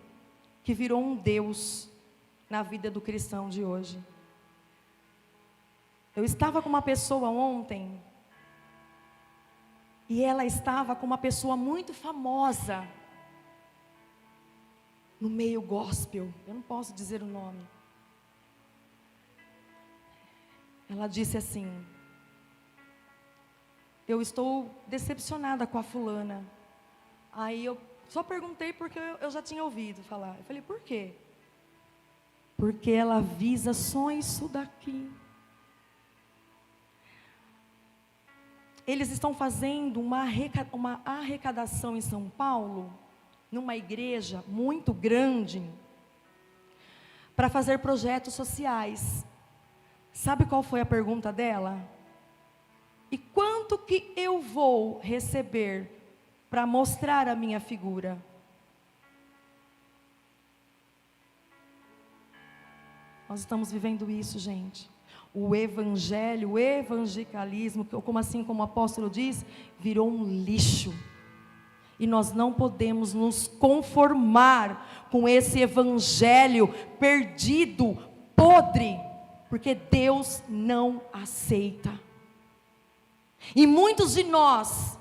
que virou um Deus na vida do cristão de hoje. Eu estava com uma pessoa ontem, e ela estava com uma pessoa muito famosa, no meio gospel, eu não posso dizer o nome. Ela disse assim: eu estou decepcionada com a fulana. Aí eu só perguntei porque eu já tinha ouvido falar. Eu falei, por quê? Porque ela visa só isso daqui. Eles estão fazendo uma arrecadação em São Paulo, numa igreja muito grande, para fazer projetos sociais. Sabe qual foi a pergunta dela? E quanto que eu vou receber para mostrar a minha figura? Nós estamos vivendo isso, gente. O evangelho, o evangelicalismo, como assim como o apóstolo diz, virou um lixo. E nós não podemos nos conformar com esse evangelho perdido, podre, porque Deus não aceita. E muitos de nós,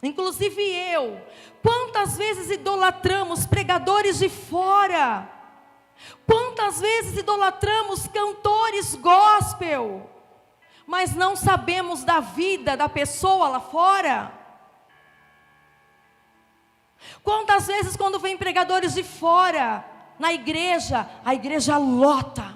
inclusive eu, quantas vezes idolatramos pregadores de fora? Quantas vezes idolatramos cantores gospel, mas não sabemos da vida da pessoa lá fora? Quantas vezes quando vem pregadores de fora na igreja, a igreja lota?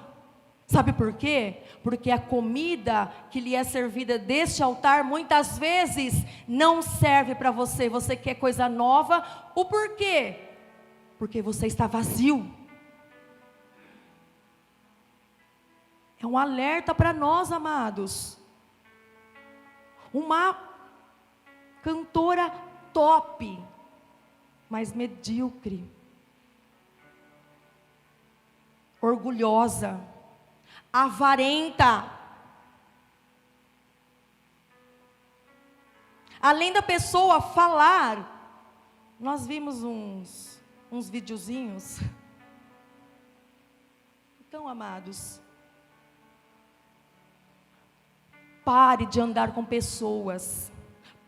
Sabe por quê? Porque a comida que lhe é servida deste altar, muitas vezes, não serve para você. Você quer coisa nova, o porquê? Porque você está vazio. É um alerta para nós, amados. Uma cantora top, mas medíocre, orgulhosa, avarenta. Além da pessoa falar, nós vimos uns videozinhos. Então, amados, pare de andar com pessoas,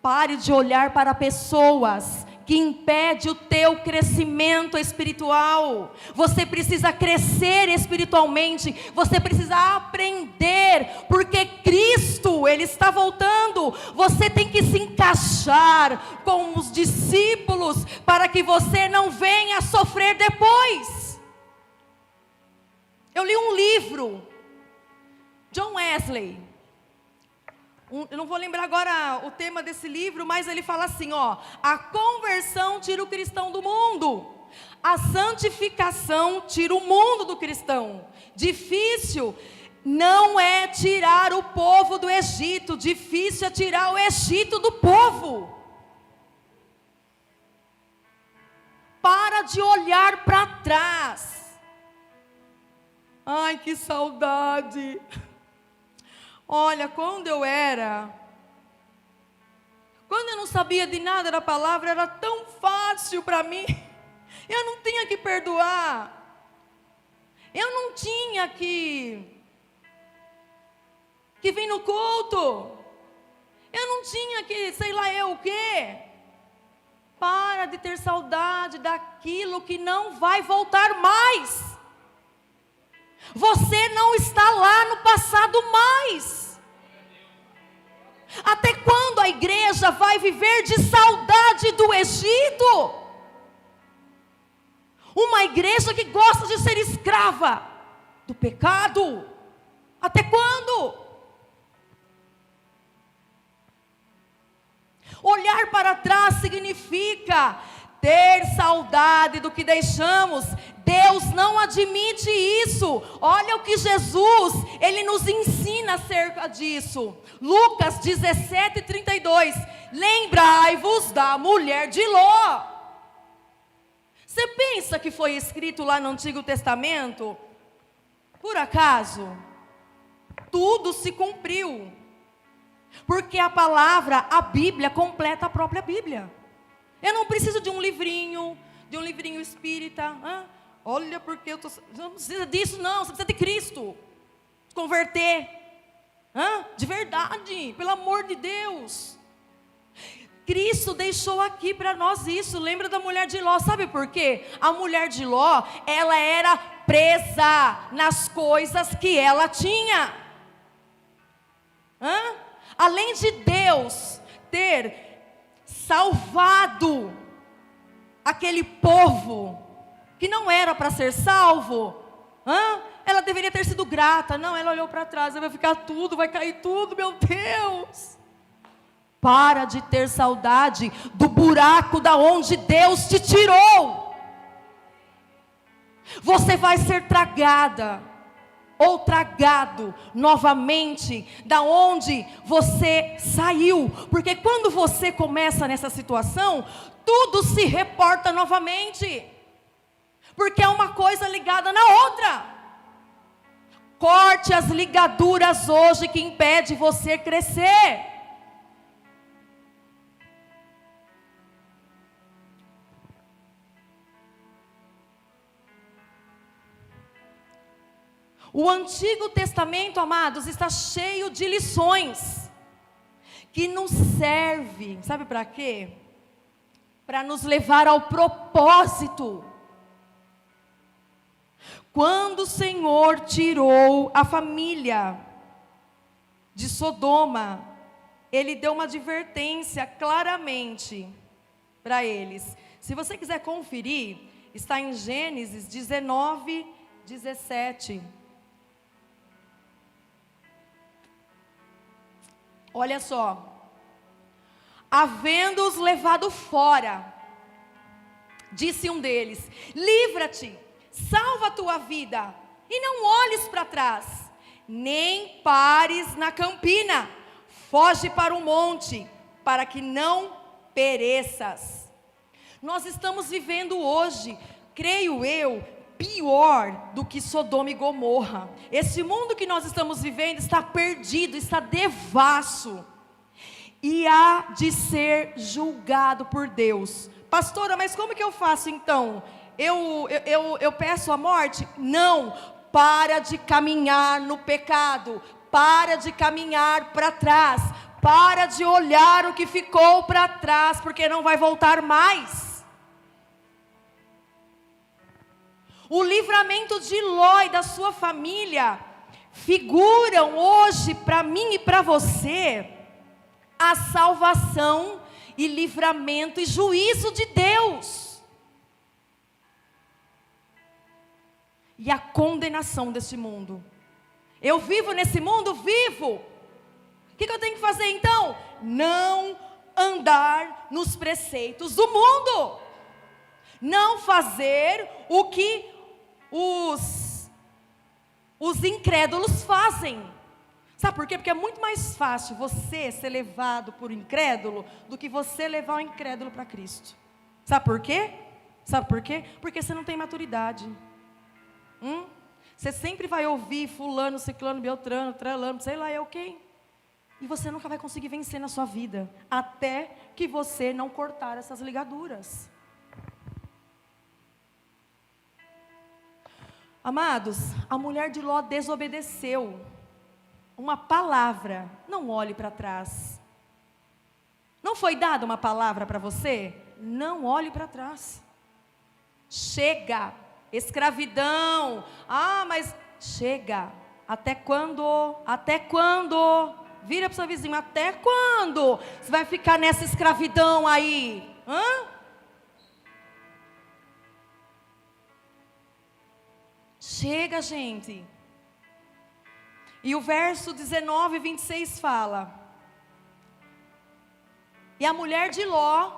pare de olhar para pessoas que impede o teu crescimento espiritual. Você precisa crescer espiritualmente, você precisa aprender, porque Cristo, Ele está voltando. Você tem que se encaixar com os discípulos, para que você não venha a sofrer depois. Eu li um livro, John Wesley, eu não vou lembrar agora o tema desse livro, mas ele fala assim, ó: a conversão tira o cristão do mundo, a santificação tira o mundo do cristão. Difícil não é tirar o povo do Egito, difícil é tirar o Egito do povo. Para de olhar para trás. Ai, que saudade. Olha, quando eu não sabia de nada da palavra, era tão fácil para mim. Eu não tinha que perdoar. Eu não tinha que vir no culto. Eu não tinha que, sei lá eu o quê. Para de ter saudade daquilo que não vai voltar mais. Você não está lá no passado mais. Até quando a igreja vai viver de saudade do Egito? Uma igreja que gosta de ser escrava. do pecado. Até quando? Olhar para trás significa ter saudade do que deixamos. Deus não admite isso. Olha o que Jesus, Ele nos ensina acerca disso. Lucas 17:32. Lembrai-vos da mulher de Ló. Você pensa que foi escrito lá no Antigo Testamento? Por acaso? Tudo se cumpriu. Porque a palavra, a Bíblia, completa a própria Bíblia. Eu não preciso de um livrinho espírita. Olha, porque eu tô... não precisa disso, não. Você precisa de Cristo. Converter. De verdade, pelo amor de Deus. Cristo deixou aqui para nós isso. Lembra da mulher de Ló? Sabe por quê? A mulher de Ló, ela era presa nas coisas que ela tinha. Além de Deus ter salvado aquele povo que não era para ser salvo, ela deveria ter sido grata. Não, ela olhou para trás, vai ficar tudo, vai cair tudo, meu Deus. Para de ter saudade do buraco da onde Deus te tirou. Você vai ser tragada ou tragado novamente da onde você saiu. Porque quando você começa nessa situação, tudo se reporta novamente. Porque é uma coisa ligada na outra. Corte as ligaduras hoje que impede você crescer. O Antigo Testamento, amados, está cheio de lições que nos serve, sabe para quê? Para nos levar ao propósito. Quando o Senhor tirou a família de Sodoma, Ele deu uma advertência claramente para eles. Se você quiser conferir, está em Gênesis 19:17. Olha só, havendo-os levado fora, disse um deles: livra-te, salva a tua vida, e não olhes para trás, nem pares na campina, foge para o monte, para que não pereças. Nós estamos vivendo hoje, creio eu, pior do que Sodoma e Gomorra. Esse mundo que nós estamos vivendo está perdido, está devasso, e há de ser julgado por Deus. Pastora, mas como que eu faço então? Eu peço a morte? Não, para de caminhar no pecado, para de caminhar para trás, para de olhar o que ficou para trás, porque não vai voltar mais. O livramento de Ló e da sua família figuram hoje para mim e para você a salvação e livramento e juízo de Deus e a condenação deste mundo. Eu vivo nesse mundo? Vivo. O que eu tenho que fazer então? Não andar nos preceitos do mundo, não fazer o que os incrédulos fazem. Sabe por quê? Porque é muito mais fácil você ser levado por incrédulo do que você levar o incrédulo para Cristo. Sabe por quê? Sabe por quê? Porque você não tem maturidade. Você sempre vai ouvir fulano, ciclano, beltrano, tralano, sei lá eu quem. E você nunca vai conseguir vencer na sua vida, até que você não cortar essas ligaduras. Amados, a mulher de Ló desobedeceu uma palavra. Não olhe para trás. Não foi dada uma palavra para você? Não olhe para trás. Chega. Escravidão. Mas chega. Até quando? Até quando? Vira para o seu vizinho. Até quando você vai ficar nessa escravidão aí? Chega, gente. E o verso 19 e 26 fala: e a mulher de Ló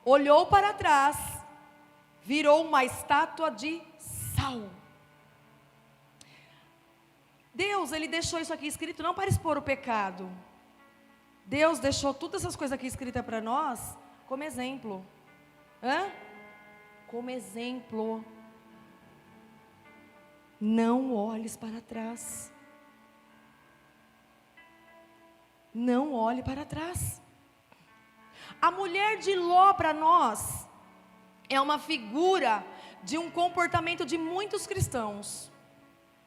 olhou para trás, virou uma estátua de sal. Deus, Ele deixou isso aqui escrito não para expor o pecado. Deus deixou todas essas coisas aqui escritas para nós como exemplo. Como exemplo. Não olhes para trás. Não olhe para trás. A mulher de Ló para nós é uma figura de um comportamento de muitos cristãos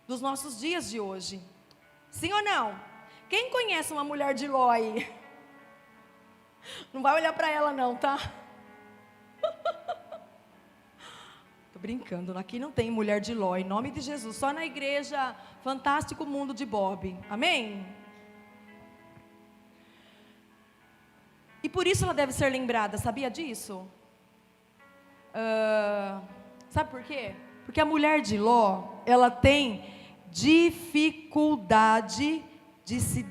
dos nossos dias de hoje. Sim ou não? Quem conhece uma mulher de Ló aí? Não vai olhar para ela não, tá? Tô brincando, aqui não tem mulher de Ló, em nome de Jesus, só na igreja Fantástico Mundo de Bob, amém? E por isso ela deve ser lembrada, sabia disso? Sabe por quê? Porque a mulher de Ló, ela tem dificuldade de se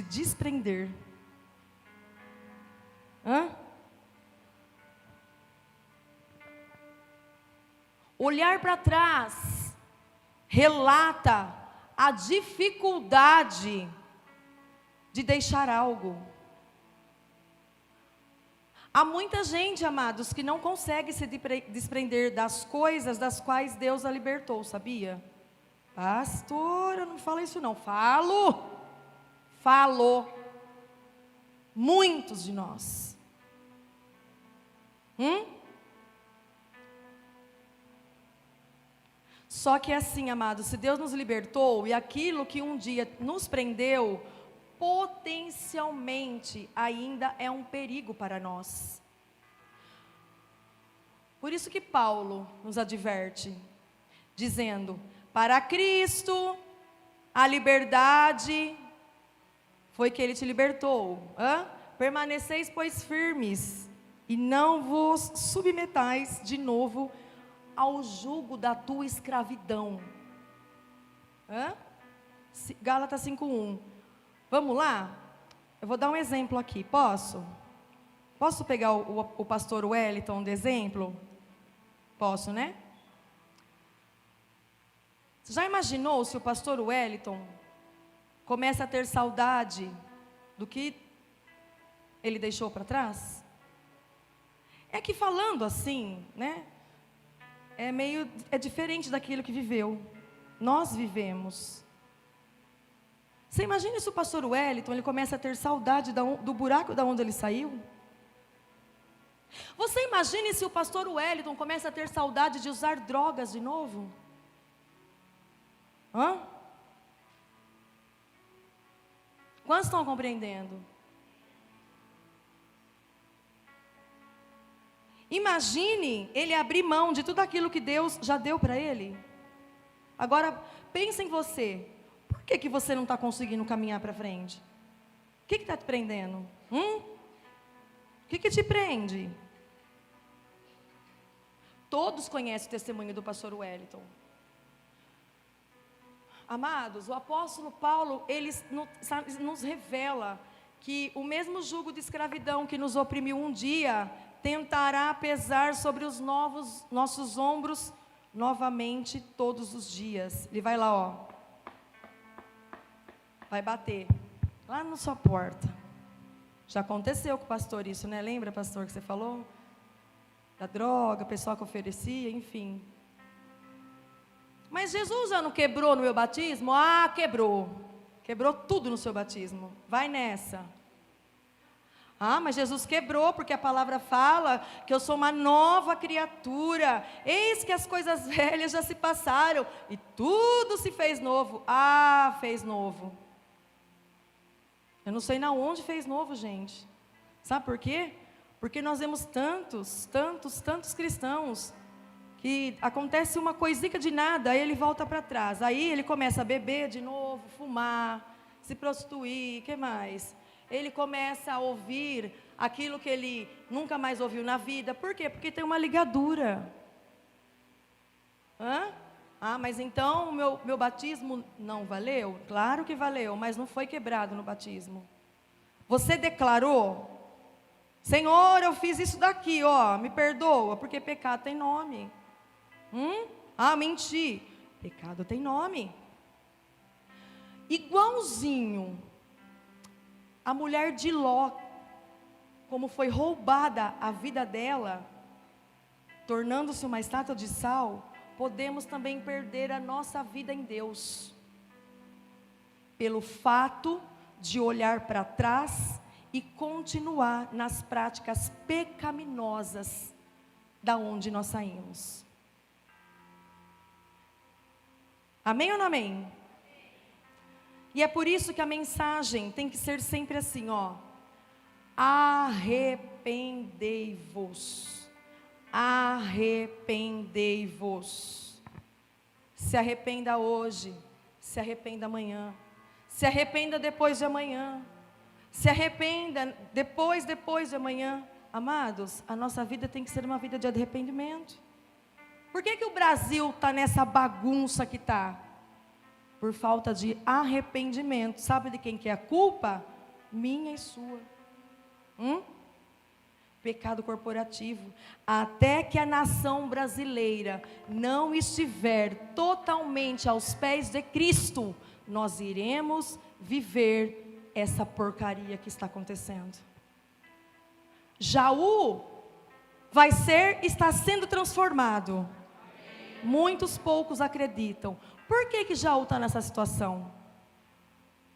desprender. Olhar para trás relata a dificuldade de deixar algo. Há muita gente, amados, que não consegue se desprender das coisas das quais Deus a libertou, sabia? Pastora, não fala isso não. Falo. Muitos de nós. Só que é assim, amados, se Deus nos libertou e aquilo que um dia nos prendeu, potencialmente ainda é um perigo para nós. Por isso que Paulo nos adverte, dizendo: para Cristo, a liberdade foi que Ele te libertou. Permaneceis, pois, firmes, e não vos submetais de novo ao jugo da tua escravidão. Gálatas 5:1. Vamos lá? Eu vou dar um exemplo aqui, posso? Posso pegar o pastor Wellington de exemplo? Posso, né? Você já imaginou se o pastor Wellington começa a ter saudade do que ele deixou para trás? É que falando assim, né? É diferente daquilo que viveu. Nós vivemos. Você imagina se o pastor Wellington, ele começa a ter saudade do buraco da onde ele saiu? Você imagina se o pastor Wellington começa a ter saudade de usar drogas de novo? Quantos estão compreendendo? Imagine ele abrir mão de tudo aquilo que Deus já deu para ele. Agora, pense em você. Por que você não está conseguindo caminhar para frente? O que está te prendendo? O que te prende? Todos conhecem o testemunho do pastor Wellington. Amados, o apóstolo Paulo, ele nos revela que o mesmo jugo de escravidão que nos oprimiu um dia, tentará pesar sobre os nossos ombros novamente todos os dias. Ele vai lá, ó. Vai bater lá na sua porta. Já aconteceu com o pastor isso, né? Lembra, pastor, que você falou? Da droga, pessoal que oferecia, enfim. Mas Jesus já não quebrou no meu batismo? Quebrou. Quebrou tudo no seu batismo. Vai nessa. Mas Jesus quebrou, porque a palavra fala que eu sou uma nova criatura. Eis que as coisas velhas já se passaram e tudo se fez novo. Fez novo. Eu não sei na onde fez novo, gente. Sabe por quê? Porque nós vemos tantos cristãos que acontece uma coisica de nada, aí ele volta para trás. Aí ele começa a beber de novo, fumar, se prostituir, o que mais? Ele começa a ouvir aquilo que ele nunca mais ouviu na vida. Por quê? Porque tem uma ligadura. Ah, mas então o meu batismo não valeu? Claro que valeu, mas não foi quebrado no batismo. Você declarou: Senhor, eu fiz isso daqui, ó, me perdoa, porque pecado tem nome. Ah, menti. Pecado tem nome. Igualzinho a mulher de Ló, como foi roubada a vida dela, tornando-se uma estátua de sal, podemos também perder a nossa vida em Deus, pelo fato de olhar para trás e continuar nas práticas pecaminosas da onde nós saímos. Amém ou não amém? E é por isso que a mensagem tem que ser sempre assim, ó: arrependei-vos. Arrependei-vos. Se arrependa hoje, se arrependa amanhã, se arrependa depois de amanhã, se arrependa depois de amanhã. Amados, a nossa vida tem que ser uma vida de arrependimento. Por que o Brasil está nessa bagunça que está? Por falta de arrependimento. Sabe de quem que é a culpa? Minha e sua. Pecado corporativo. Até que a nação brasileira não estiver totalmente aos pés de Cristo, nós iremos viver essa porcaria que está acontecendo. Jaú está sendo transformado. Muitos poucos acreditam. Por que Jaú está nessa situação?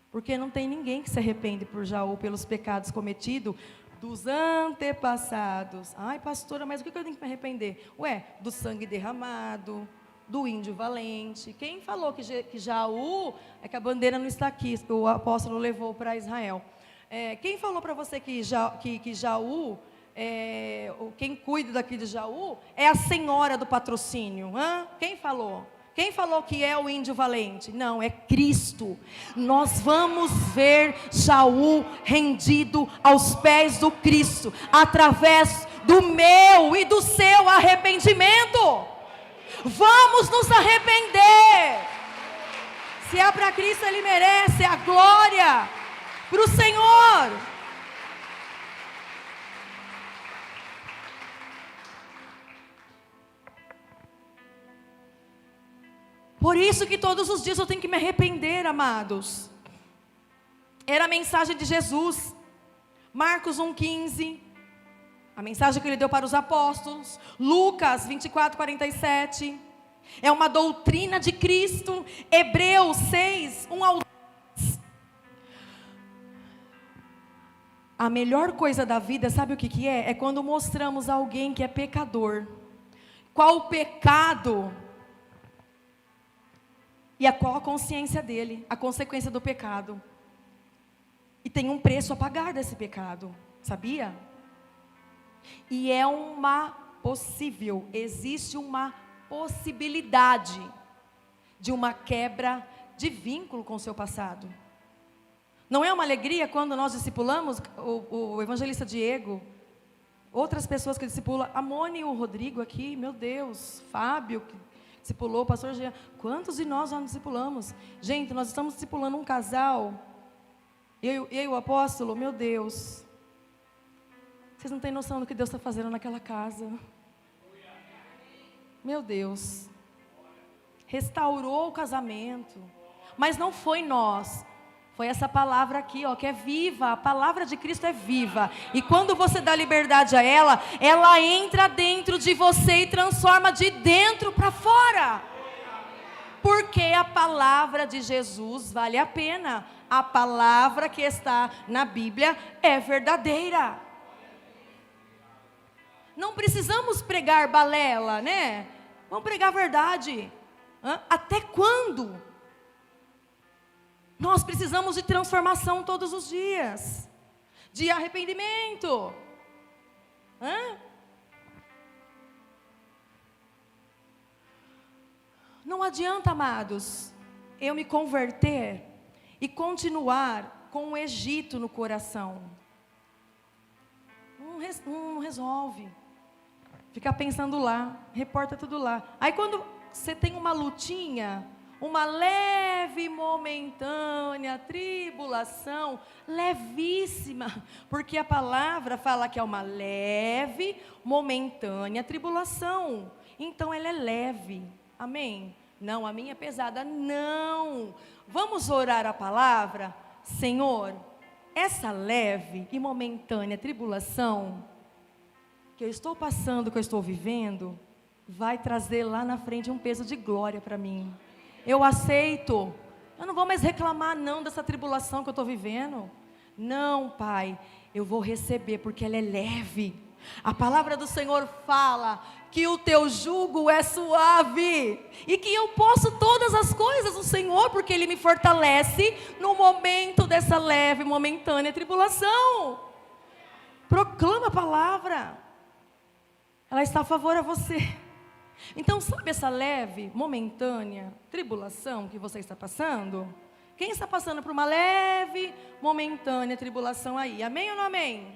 Porque não tem ninguém que se arrepende por Jaú, pelos pecados cometidos dos antepassados. Ai, pastora, mas o que eu tenho que me arrepender? Ué, do sangue derramado, do índio valente. Quem falou que Jaú, é que a bandeira não está aqui, o apóstolo levou para Israel. Quem falou para você que Jaú, quem cuida daqui de Jaú, é a senhora do patrocínio? Quem falou? Quem falou que é o índio valente? Não, é Cristo. Nós vamos ver Jaú rendido aos pés do Cristo, através do meu e do seu arrependimento. Vamos nos arrepender. Se é para Cristo, Ele merece a glória para o Senhor. Por isso que todos os dias eu tenho que me arrepender, amados. Era a mensagem de Jesus. Marcos 1,15. A mensagem que Ele deu para os apóstolos. Lucas 24:47. É uma doutrina de Cristo. Hebreus 6, 1-2. A melhor coisa da vida, sabe o que é? É quando mostramos a alguém que é pecador. Qual o pecado? E qual a consciência dele, a consequência do pecado. E tem um preço a pagar desse pecado, sabia? E existe uma possibilidade de uma quebra de vínculo com o seu passado. Não é uma alegria quando nós discipulamos, o evangelista Diego, outras pessoas que discipulam, a Mone e o Rodrigo aqui, meu Deus, Fábio, que discipulou, o pastor Jean, quantos de nós já nos discipulamos? Gente, nós estamos discipulando um casal, eu e o apóstolo, meu Deus, vocês não têm noção do que Deus está fazendo naquela casa. Meu Deus, restaurou o casamento, mas não foi nós, foi essa palavra aqui, ó, que é viva. A palavra de Cristo é viva, e quando você dá liberdade a ela, ela entra dentro de você e transforma de dentro para fora, porque a palavra de Jesus vale a pena. A palavra que está na Bíblia é verdadeira. Não precisamos pregar balela, né? Vamos pregar a verdade. Até quando? Nós precisamos de transformação todos os dias, de arrependimento. Não adianta, amados, eu me converter e continuar com o Egito no coração. Não resolve. Ficar pensando lá, reporta tudo lá. Aí quando você tem uma lutinha, uma leve e momentânea tribulação, levíssima, porque a palavra fala que é uma leve, momentânea tribulação, então ela é leve, amém? Não, a minha é pesada, não. Vamos orar a palavra? Senhor, essa leve e momentânea tribulação que eu estou passando, que eu estou vivendo, vai trazer lá na frente um peso de glória para mim. Eu aceito. Eu não vou mais reclamar não dessa tribulação que eu estou vivendo. Não, Pai, eu vou receber porque ela é leve. A palavra do Senhor fala que o teu jugo é suave e que eu posso todas as coisas no Senhor, porque Ele me fortalece no momento dessa leve, momentânea tribulação. Proclama a palavra. Ela está a favor a você. Então, sabe essa leve, momentânea tribulação que você está passando? Quem está passando por uma leve, momentânea tribulação aí? Amém ou não amém?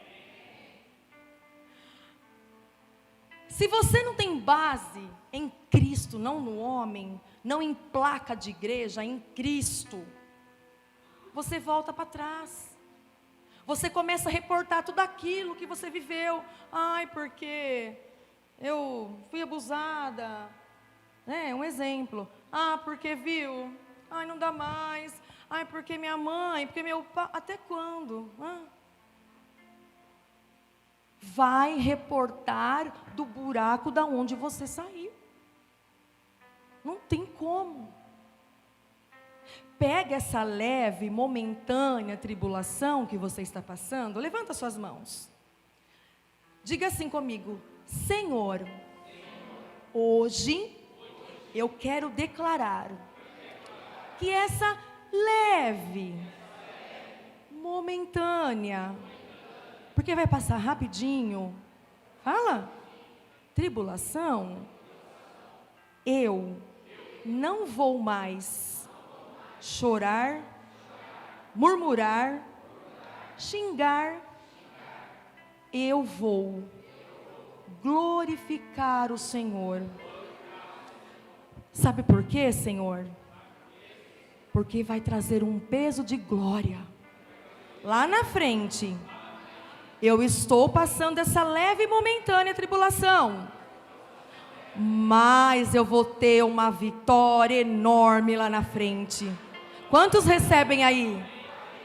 Se você não tem base em Cristo, não no homem, não em placa de igreja, em Cristo, você volta para trás. Você começa a reportar tudo aquilo que você viveu. Ai, porque eu fui abusada, né? Um exemplo. Ah, porque viu? Ai, não dá mais. Ai, porque minha mãe, porque meu pai. Até quando? Vai reportar do buraco da onde você saiu. Não tem como. Pega essa leve, momentânea tribulação que você está passando. Levanta suas mãos. Diga assim comigo: Senhor, hoje eu quero declarar que essa leve, momentânea, porque vai passar rapidinho, fala, tribulação, eu não vou mais chorar, murmurar, xingar, eu vou glorificar o Senhor. Sabe por quê, Senhor? Porque vai trazer um peso de glória. Lá na frente, eu estou passando essa leve e momentânea tribulação, mas eu vou ter uma vitória enorme lá na frente. Quantos recebem aí?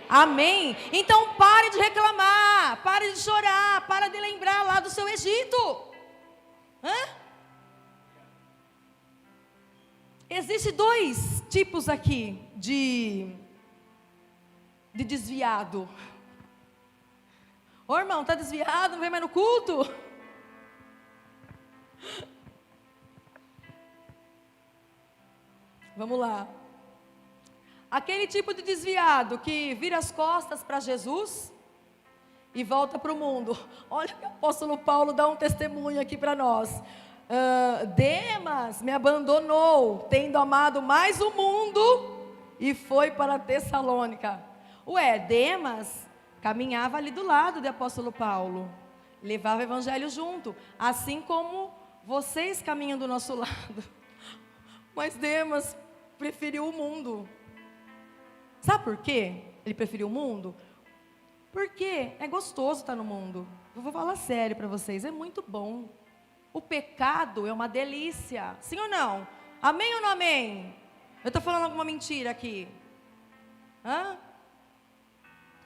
Amém? Então pare de reclamar, pare de chorar, pare de lembrar lá do seu Egito. Existem dois tipos aqui de desviado. Ô irmão, está desviado, não vem mais no culto? Vamos lá. Aquele tipo de desviado que vira as costas para Jesus e volta para o mundo. Olha que o apóstolo Paulo dá um testemunho aqui para nós. Demas me abandonou, tendo amado mais o mundo, e foi para Tessalônica. Demas caminhava ali do lado do apóstolo Paulo, levava o evangelho junto, assim como vocês caminham do nosso lado. Mas Demas preferiu o mundo. Sabe por quê ele preferiu o mundo? Porque é gostoso estar no mundo. Eu vou falar sério para vocês, é muito bom. O pecado é uma delícia, sim ou não? Amém ou não amém? Eu estou falando alguma mentira aqui?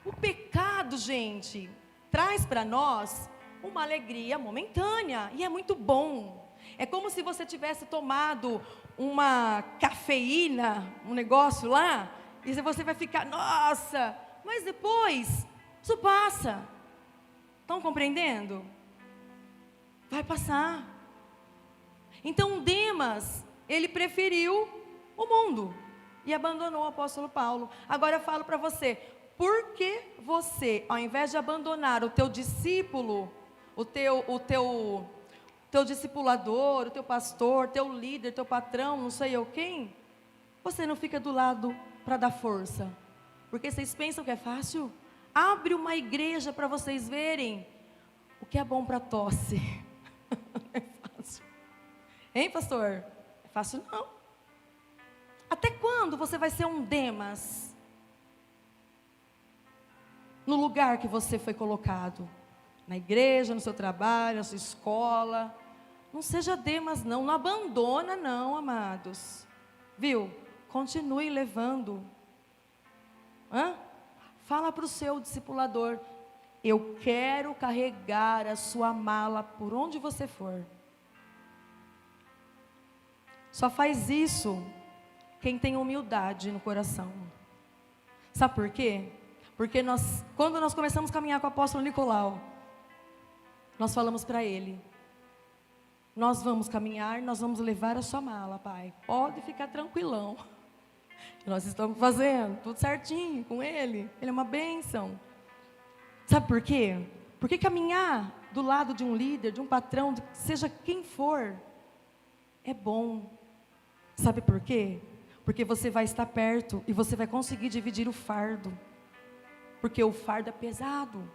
O pecado, gente, traz para nós uma alegria momentânea, e é muito bom. É como se você tivesse tomado uma cafeína, um negócio lá, e você vai ficar, nossa, mas depois, isso passa. Estão compreendendo? Vai passar. Então Demas, ele preferiu o mundo e abandonou o apóstolo Paulo. Agora eu falo para você, por que você, ao invés de abandonar o teu discípulo, o teu discipulador, o teu pastor, teu líder, teu patrão, não sei eu quem, você não fica do lado para dar força? Porque vocês pensam que é fácil? Abre uma igreja para vocês verem o que é bom para tosse. É fácil. Hein, pastor? É Fácil não. Até quando você vai ser um Demas? No lugar que você foi colocado. Na igreja, no seu trabalho, na sua escola. Não seja Demas não, não abandona não, amados. Viu? Continue levando. Fala para o seu discipulador: eu quero carregar a sua mala por onde você for. Só faz isso quem tem humildade no coração. Sabe por quê? Porque quando nós começamos a caminhar com o apóstolo Nicolau, nós falamos para ele: nós vamos caminhar, nós vamos levar a sua mala, pai. Pode ficar tranquilão. Nós estamos fazendo tudo certinho com ele. Ele é uma bênção. Sabe por quê? Porque caminhar do lado de um líder, de um patrão, seja quem for, é bom. Sabe por quê? Porque você vai estar perto e você vai conseguir dividir o fardo. Porque o fardo é pesado.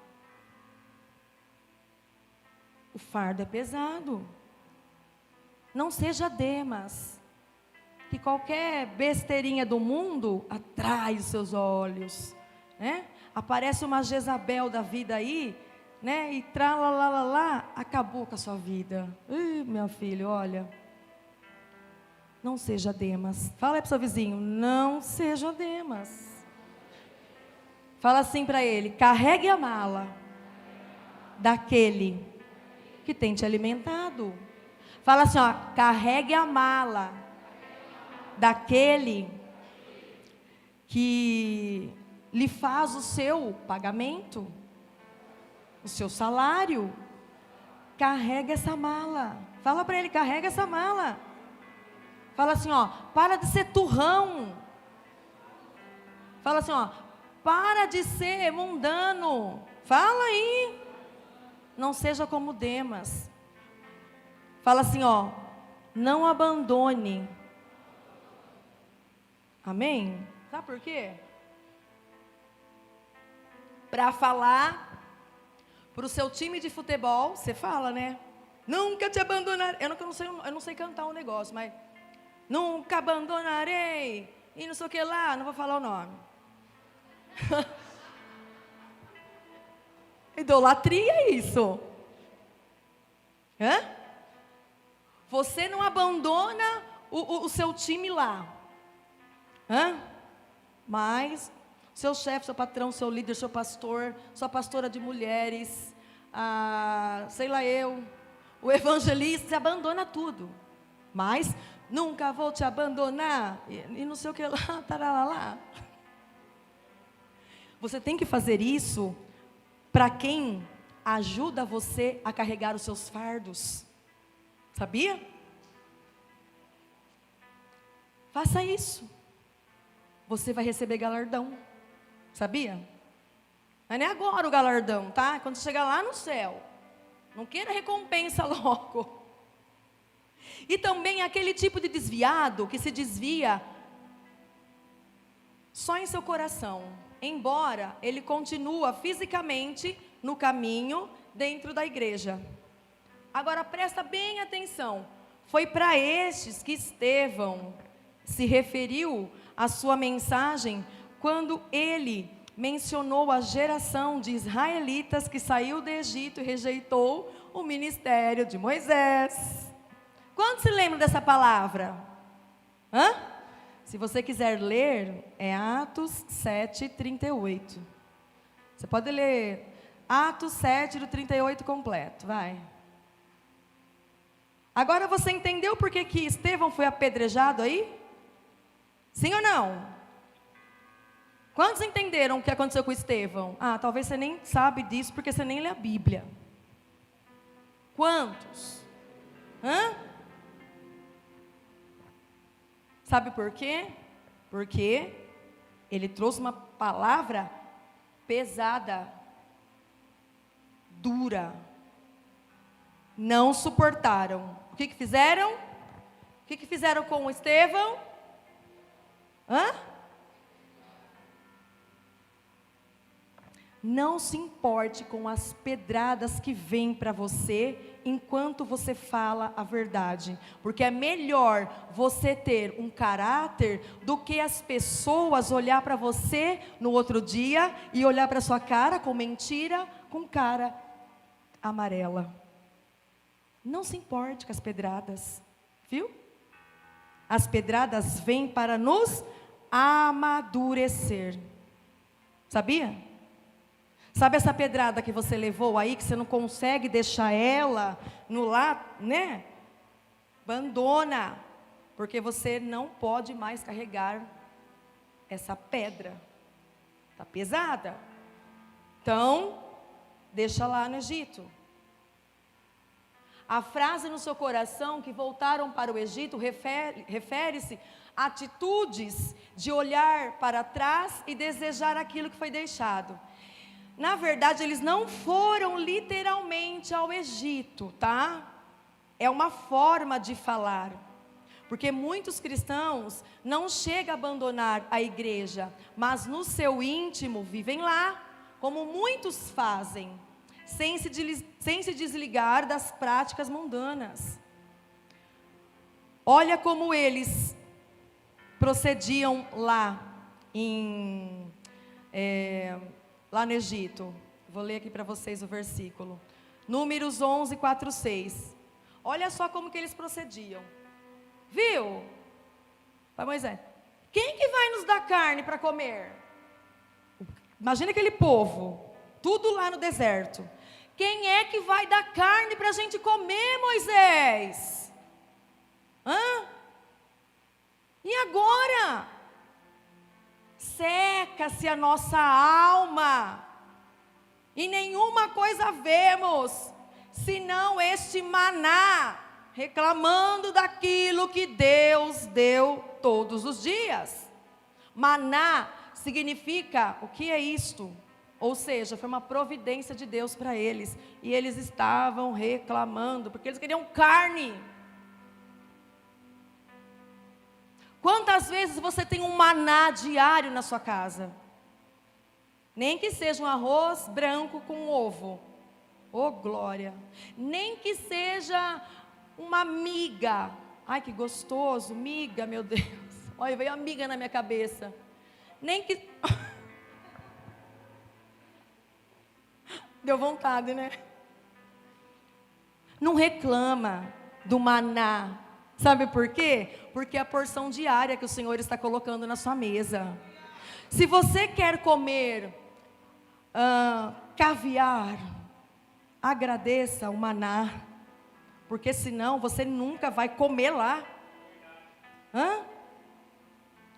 O fardo é pesado. Não seja Demas, que qualquer besteirinha do mundo atrai os seus olhos, né? Aparece uma Jezabel da vida aí, né? E tralalala, acabou com a sua vida. Meu filho, olha, não seja Demas. Fala aí para o seu vizinho: não seja Demas. Fala assim para ele: carregue a mala daquele que tem te alimentado. Fala assim, ó: carregue a mala daquele que lhe faz o seu pagamento, o seu salário. Carrega essa mala. Fala para ele: carrega essa mala. Fala assim, ó: para de ser turrão. Fala assim, ó: para de ser mundano. Fala aí. Não seja como Demas. Fala assim, ó: não abandone. Amém? Sabe por quê? Para falar para o seu time de futebol, você fala, né? Nunca te abandonarei. Eu não sei cantar um negócio, mas nunca abandonarei. E não sei o que lá, não vou falar o nome. Idolatria é isso. Você não abandona o seu time lá. Mas seu chefe, seu patrão, seu líder, seu pastor, sua pastora de mulheres, sei lá o evangelista, você abandona tudo. Mas nunca vou te abandonar. E não sei o que lá, taralá. Você tem que fazer isso para quem ajuda você a carregar os seus fardos. Sabia? Faça isso. Você vai receber galardão. Sabia? Mas não é agora o galardão, tá? Quando chegar lá no céu. Não queira recompensa logo. E também aquele tipo de desviado que se desvia só em seu coração, embora ele continua fisicamente no caminho dentro da igreja. Agora presta bem atenção. Foi para estes que Estevão se referiu a sua mensagem quando ele mencionou a geração de israelitas que saiu do Egito e rejeitou o ministério de Moisés. Quando se lembra dessa palavra? Se você quiser ler, é Atos 7:38. Você pode ler Atos 7 do 38 completo, vai. Agora você entendeu por que Estevão foi apedrejado aí? Sim ou não? Quantos entenderam o que aconteceu com Estevão? Talvez você nem sabe disso porque você nem lê a Bíblia. Quantos? Sabe por quê? Porque ele trouxe uma palavra pesada, dura. Não suportaram. O que fizeram? O que fizeram com Estevão? Não se importe com as pedradas que vêm para você enquanto você fala a verdade. Porque é melhor você ter um caráter do que as pessoas olhar para você no outro dia e olhar para sua cara com mentira, com cara amarela. Não se importe com as pedradas, viu? As pedradas vêm para nos amadurecer. Sabia? Sabe essa pedrada que você levou aí, que você não consegue deixar ela no lado, né? Abandona, porque você não pode mais carregar essa pedra. Está pesada. Então, deixa lá no Egito. A frase no seu coração que voltaram para o Egito refere-se a atitudes de olhar para trás e desejar aquilo que foi deixado. Na verdade, eles não foram literalmente ao Egito, tá? É uma forma de falar. Porque muitos cristãos não chegam a abandonar a igreja, mas no seu íntimo vivem lá, como muitos fazem, sem se desligar das práticas mundanas. Olha como eles procediam lá lá no Egito. Vou ler aqui para vocês o versículo. Números 11, 4, 6. Olha só como que eles procediam. Viu? Pai Moisés, quem que vai nos dar carne para comer? Imagina aquele povo, tudo lá no deserto. Quem é que vai dar carne para a gente comer, Moisés? Hã? E agora? Seca-se a nossa alma, e nenhuma coisa vemos, senão este maná, reclamando daquilo que Deus deu todos os dias. Maná significa, o que é isto? Ou seja, foi uma providência de Deus para eles, e eles estavam reclamando, porque eles queriam carne. Quantas vezes você tem um maná diário na sua casa? Nem que seja um arroz branco com ovo. Oh, glória! Nem que seja uma miga. Ai, que gostoso, miga, meu Deus. Olha, veio a miga na minha cabeça. Nem que... Deu vontade, né? Não reclama do maná. Sabe por quê? Porque é a porção diária que o Senhor está colocando na sua mesa. Se você quer comer caviar, agradeça o maná, porque senão você nunca vai comer lá.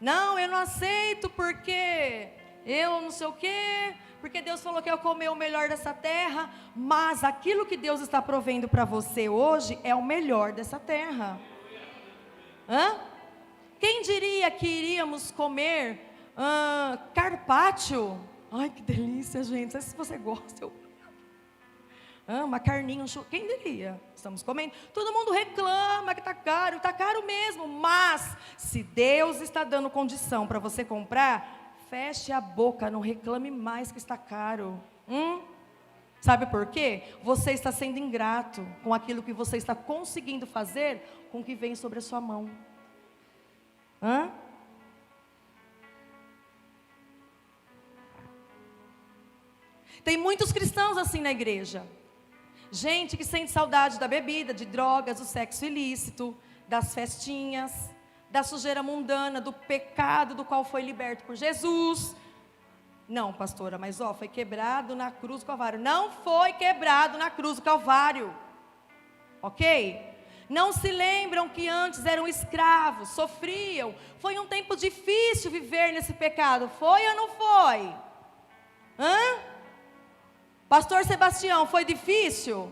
Não, eu não aceito porque eu não sei o quê, porque Deus falou que eu comer o melhor dessa terra, mas aquilo que Deus está provendo para você hoje é o melhor dessa terra. Quem diria que iríamos comer carpaccio? Ai, que delícia, gente. Não sei se você gosta. Uma carninha, quem diria? Estamos comendo. Todo mundo reclama que está caro mesmo. Mas, se Deus está dando condição para você comprar, feche a boca, não reclame mais que está caro. Sabe por quê? Você está sendo ingrato com aquilo que você está conseguindo fazer com o que vem sobre a sua mão. Tem muitos cristãos assim na igreja. Gente que sente saudade da bebida, de drogas, do sexo ilícito, das festinhas, da sujeira mundana, do pecado do qual foi liberto por Jesus. Não, pastora, mas foi quebrado na cruz do Calvário. Não foi quebrado na cruz do Calvário. Ok? Não se lembram que antes eram escravos, sofriam. Foi um tempo difícil viver nesse pecado. Foi ou não foi? Pastor Sebastião, foi difícil?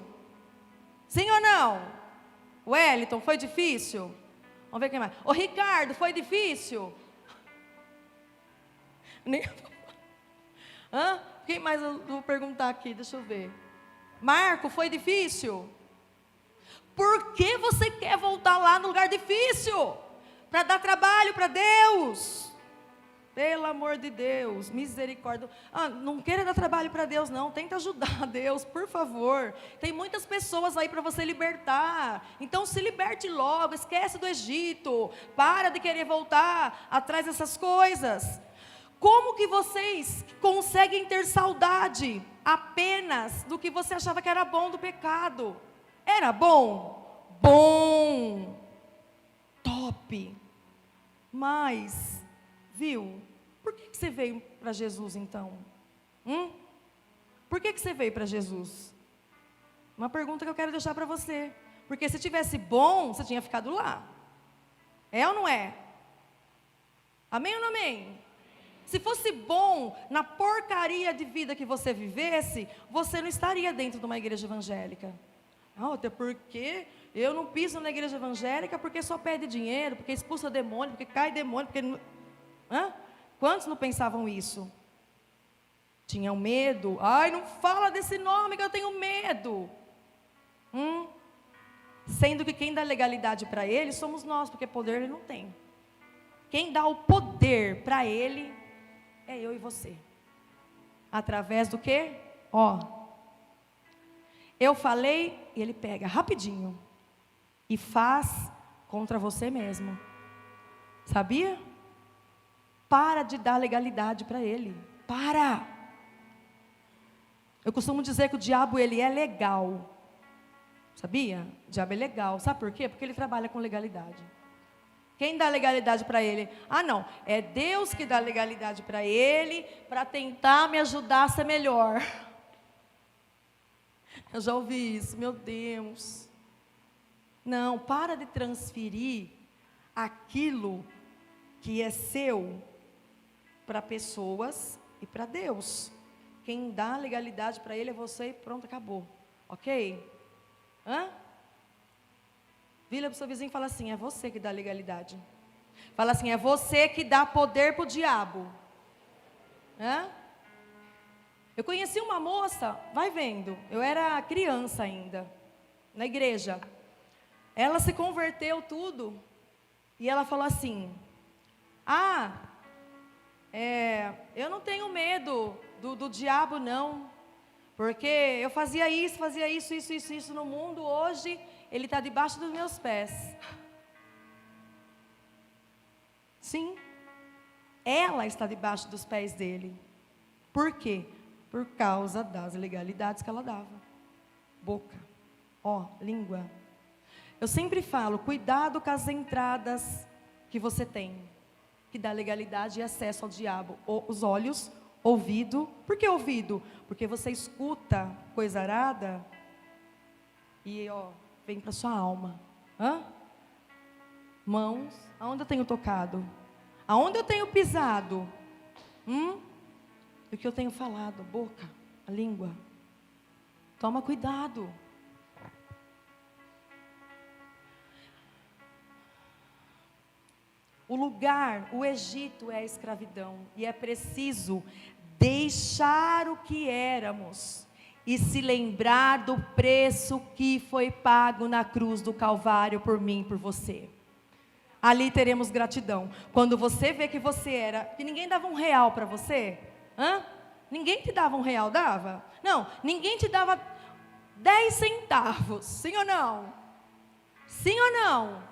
Sim ou não? Wellington, foi difícil? Vamos ver quem mais. Ô Ricardo, foi difícil? Quem mais eu vou perguntar aqui? Deixa eu ver. Marco, foi difícil? Por que você quer voltar lá no lugar difícil? Para dar trabalho para Deus? Pelo amor de Deus, misericórdia. Não queira dar trabalho para Deus, não. Tenta ajudar Deus, por favor. Tem muitas pessoas aí para você libertar. Então se liberte logo, esquece do Egito. Para de querer voltar atrás dessas coisas. Como que vocês conseguem ter saudade apenas do que você achava que era bom do pecado? Era bom? Bom. Top. Mas... viu? Por que você veio para Jesus então? Por que você veio para Jesus? Uma pergunta que eu quero deixar para você. Porque se tivesse bom, você tinha ficado lá. É ou não é? Amém ou não amém? Se fosse bom na porcaria de vida que você vivesse, você não estaria dentro de uma igreja evangélica. Até porque eu não piso na igreja evangélica porque só pede dinheiro, porque expulsa demônio, porque cai demônio, porque... Quantos não pensavam isso? Tinham medo. Ai, não fala desse nome que eu tenho medo. Sendo que quem dá legalidade para ele somos nós, porque poder ele não tem. Quem dá o poder para ele é eu e você. Através do quê? Eu falei e ele pega rapidinho e faz contra você mesmo. Sabia? Para de dar legalidade para ele. Para. Eu costumo dizer que o diabo, ele é legal. Sabia? O diabo é legal. Sabe por quê? Porque ele trabalha com legalidade. Quem dá legalidade para ele? Não. É Deus que dá legalidade para ele, para tentar me ajudar a ser melhor. Eu já ouvi isso. Meu Deus. Não, para de transferir aquilo que é seu para pessoas e para Deus. Quem dá legalidade para ele é você e pronto, acabou. Ok? Vira para o seu vizinho e fala assim, é você que dá legalidade. Fala assim, é você que dá poder para o diabo. Eu conheci uma moça, vai vendo, eu era criança ainda, na igreja. Ela se converteu tudo, e ela falou assim, eu não tenho medo do diabo não, porque eu fazia isso no mundo, hoje ele está debaixo dos meus pés. Sim, ela está debaixo dos pés dele. Por quê? Por causa das legalidades que ela dava. Boca, língua. Eu sempre falo, cuidado com as entradas que você tem, que dá legalidade e acesso ao diabo. Os olhos, ouvido. Por que ouvido? Porque você escuta coisa arada e vem para sua alma. Mãos, aonde eu tenho tocado? Aonde eu tenho pisado? O que eu tenho falado? Boca, a língua. Toma cuidado. O lugar, o Egito é a escravidão. E é preciso deixar o que éramos e se lembrar do preço que foi pago na cruz do Calvário por mim e por você. Ali teremos gratidão. Quando você vê que você era, que ninguém dava R$1 para você. Ninguém te dava R$1, dava? Não, ninguém te dava 10 centavos. Sim ou não? Sim ou não?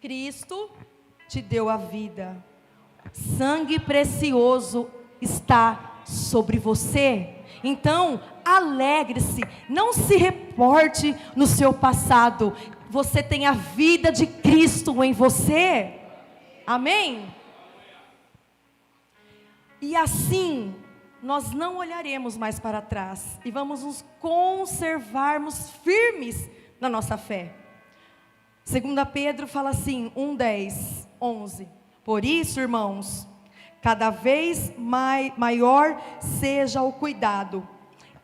Cristo te deu a vida. Sangue precioso está sobre você. Então, alegre-se, não se reporte no seu passado. Você tem a vida de Cristo em você. Amém? E assim, nós não olharemos mais para trás e vamos nos conservarmos firmes na nossa fé. 2 Pedro fala assim, 1:10, 11. Por isso, irmãos, cada vez maior seja o cuidado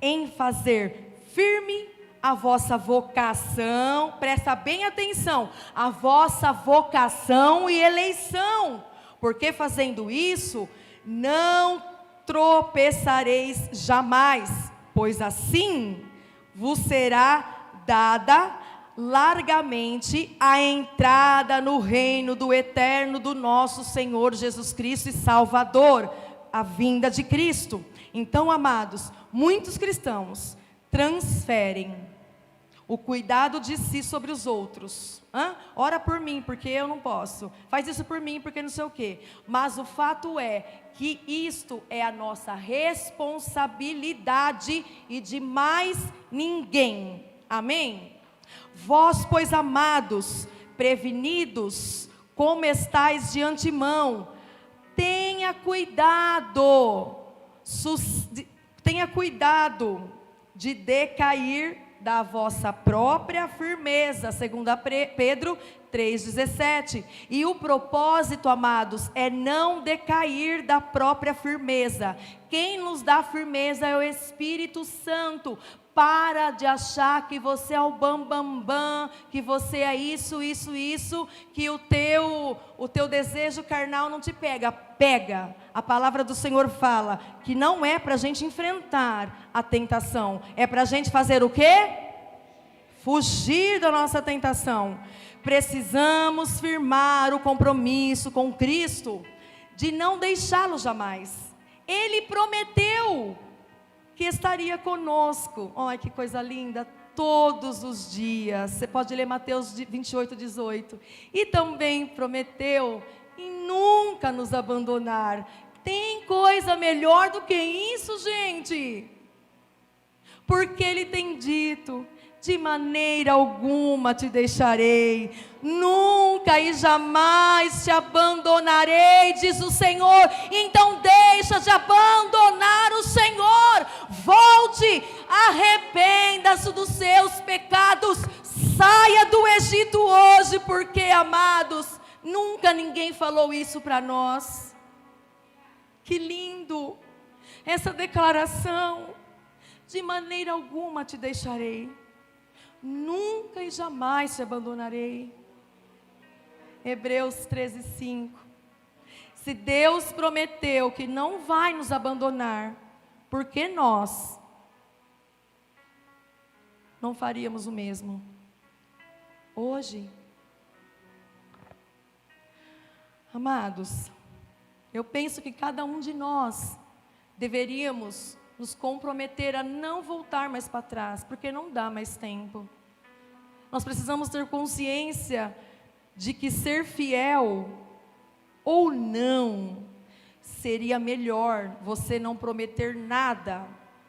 em fazer firme a vossa vocação, presta bem atenção, a vossa vocação e eleição, porque fazendo isso, não tropeçareis jamais, pois assim vos será dada largamente a entrada no reino do eterno do nosso Senhor Jesus Cristo e Salvador, a vinda de Cristo. Então, amados, muitos cristãos transferem o cuidado de si sobre os outros. Ora por mim, porque eu não posso. Faz isso por mim, porque não sei o quê. Mas o fato é que isto é a nossa responsabilidade e de mais ninguém. Amém? Vós, pois, amados, prevenidos, como estáis de antemão, tenha cuidado de decair da vossa própria firmeza, segundo Pedro 3,17. E o propósito, amados, é não decair da própria firmeza. Quem nos dá firmeza é o Espírito Santo. Para de achar que você é o bambambam, que você é isso, que o teu desejo carnal não te pega. Pega. A palavra do Senhor fala que não é para a gente enfrentar a tentação, é para a gente fazer o quê? Fugir da nossa tentação. Precisamos firmar o compromisso com Cristo de não deixá-lo jamais. Ele prometeu que estaria conosco. Olha que coisa linda, todos os dias. Você pode ler Mateus 28:18. E também prometeu em nunca nos abandonar. Tem coisa melhor do que isso, gente? Porque Ele tem dito: de maneira alguma te deixarei, nunca e jamais te abandonarei, diz o Senhor. Então deixa de abandonar o Senhor, volte, arrependa-se dos seus pecados, saia do Egito hoje, porque, amados, nunca ninguém falou isso para nós. Que lindo essa declaração: de maneira alguma te deixarei, nunca e jamais te abandonarei. Hebreus 13:5. Se Deus prometeu que não vai nos abandonar, por que nós não faríamos o mesmo hoje? Amados, eu penso que cada um de nós deveríamos nos comprometer a não voltar mais para trás, porque não dá mais tempo. Nós precisamos ter consciência de que ser fiel ou não, seria melhor você não prometer nada,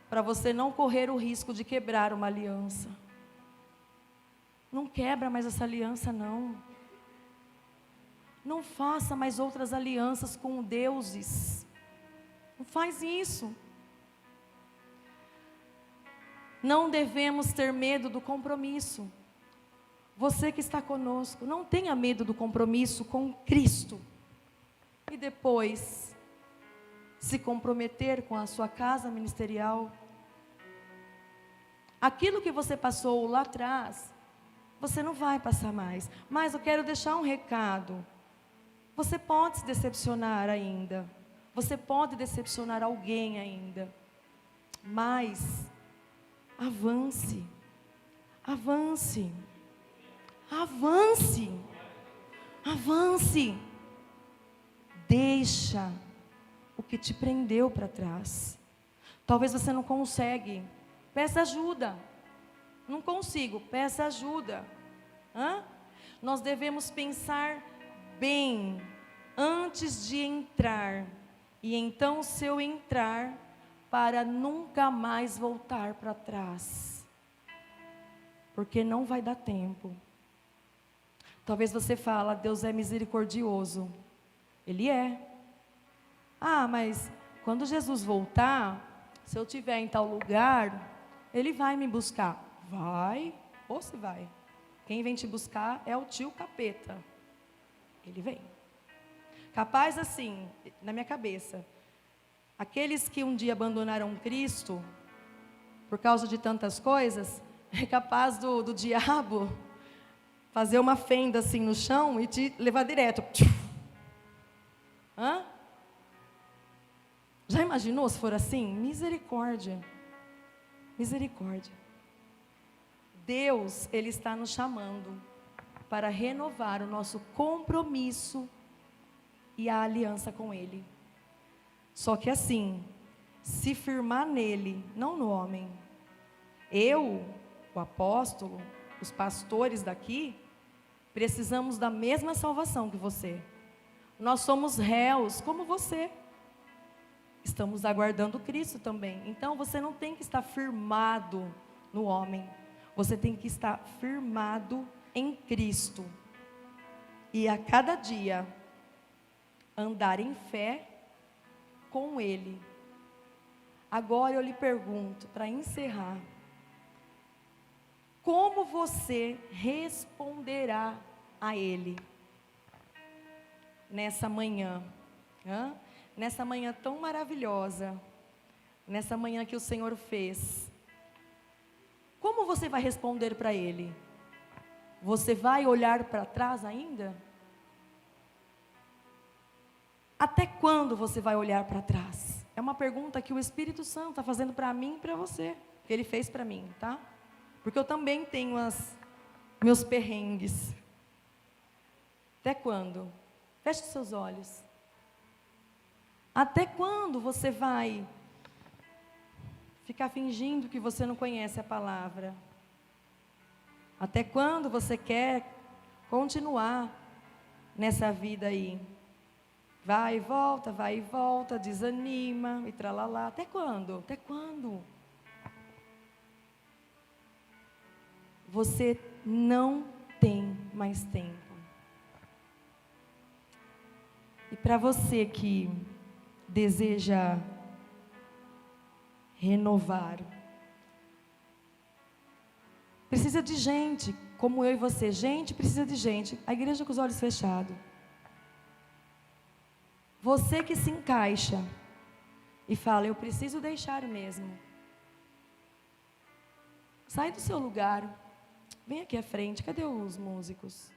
para você não correr o risco de quebrar uma aliança. Não quebra mais essa aliança, não. Não faça mais outras alianças com deuses. Não faz isso. Não devemos ter medo do compromisso. Você que está conosco, não tenha medo do compromisso com Cristo. E depois, se comprometer com a sua casa ministerial. Aquilo que você passou lá atrás, você não vai passar mais. Mas eu quero deixar um recado. Você pode se decepcionar ainda. Você pode decepcionar alguém ainda. Mas avance, avance, avance, avance. Deixa o que te prendeu para trás. Talvez você não consegue, peça ajuda. Não consigo, peça ajuda. Nós devemos pensar bem antes de entrar. E então, se eu entrar, para nunca mais voltar para trás, porque não vai dar tempo. Talvez você fale: Deus é misericordioso. Ele é. Mas quando Jesus voltar, se eu estiver em tal lugar, Ele vai me buscar. Vai, ou se vai. Quem vem te buscar é o tio capeta. Ele vem. Capaz assim, na minha cabeça, aqueles que um dia abandonaram Cristo, por causa de tantas coisas, é capaz do diabo fazer uma fenda assim no chão e te levar direto. Já imaginou se for assim? Misericórdia. Misericórdia. Deus, Ele está nos chamando para renovar o nosso compromisso e a aliança com Ele. Só que assim, se firmar nele, não no homem. Eu, o apóstolo, os pastores daqui, precisamos da mesma salvação que você. Nós somos réus como você. Estamos aguardando Cristo também. Então você não tem que estar firmado no homem. Você tem que estar firmado em Cristo. E a cada dia andar em fé com Ele. Agora eu lhe pergunto, para encerrar, como você responderá a Ele nessa manhã? Nessa manhã tão maravilhosa, nessa manhã que o Senhor fez. Como você vai responder para Ele? Você vai olhar para trás ainda? Até quando você vai olhar para trás? É uma pergunta que o Espírito Santo está fazendo para mim e para você. Que Ele fez para mim, tá? Porque eu também tenho meus perrengues. Até quando? Feche os seus olhos. Até quando você vai ficar fingindo que você não conhece a palavra? Até quando você quer continuar nessa vida aí? Vai e volta, desanima e tralalá. Até quando? Até quando? Você não tem mais tempo. E para você que deseja renovar, precisa de gente, como eu e você. Gente precisa de gente. A igreja com os olhos fechados. Você que se encaixa e fala, eu preciso deixar mesmo. Sai do seu lugar. Vem aqui à frente. Cadê os músicos?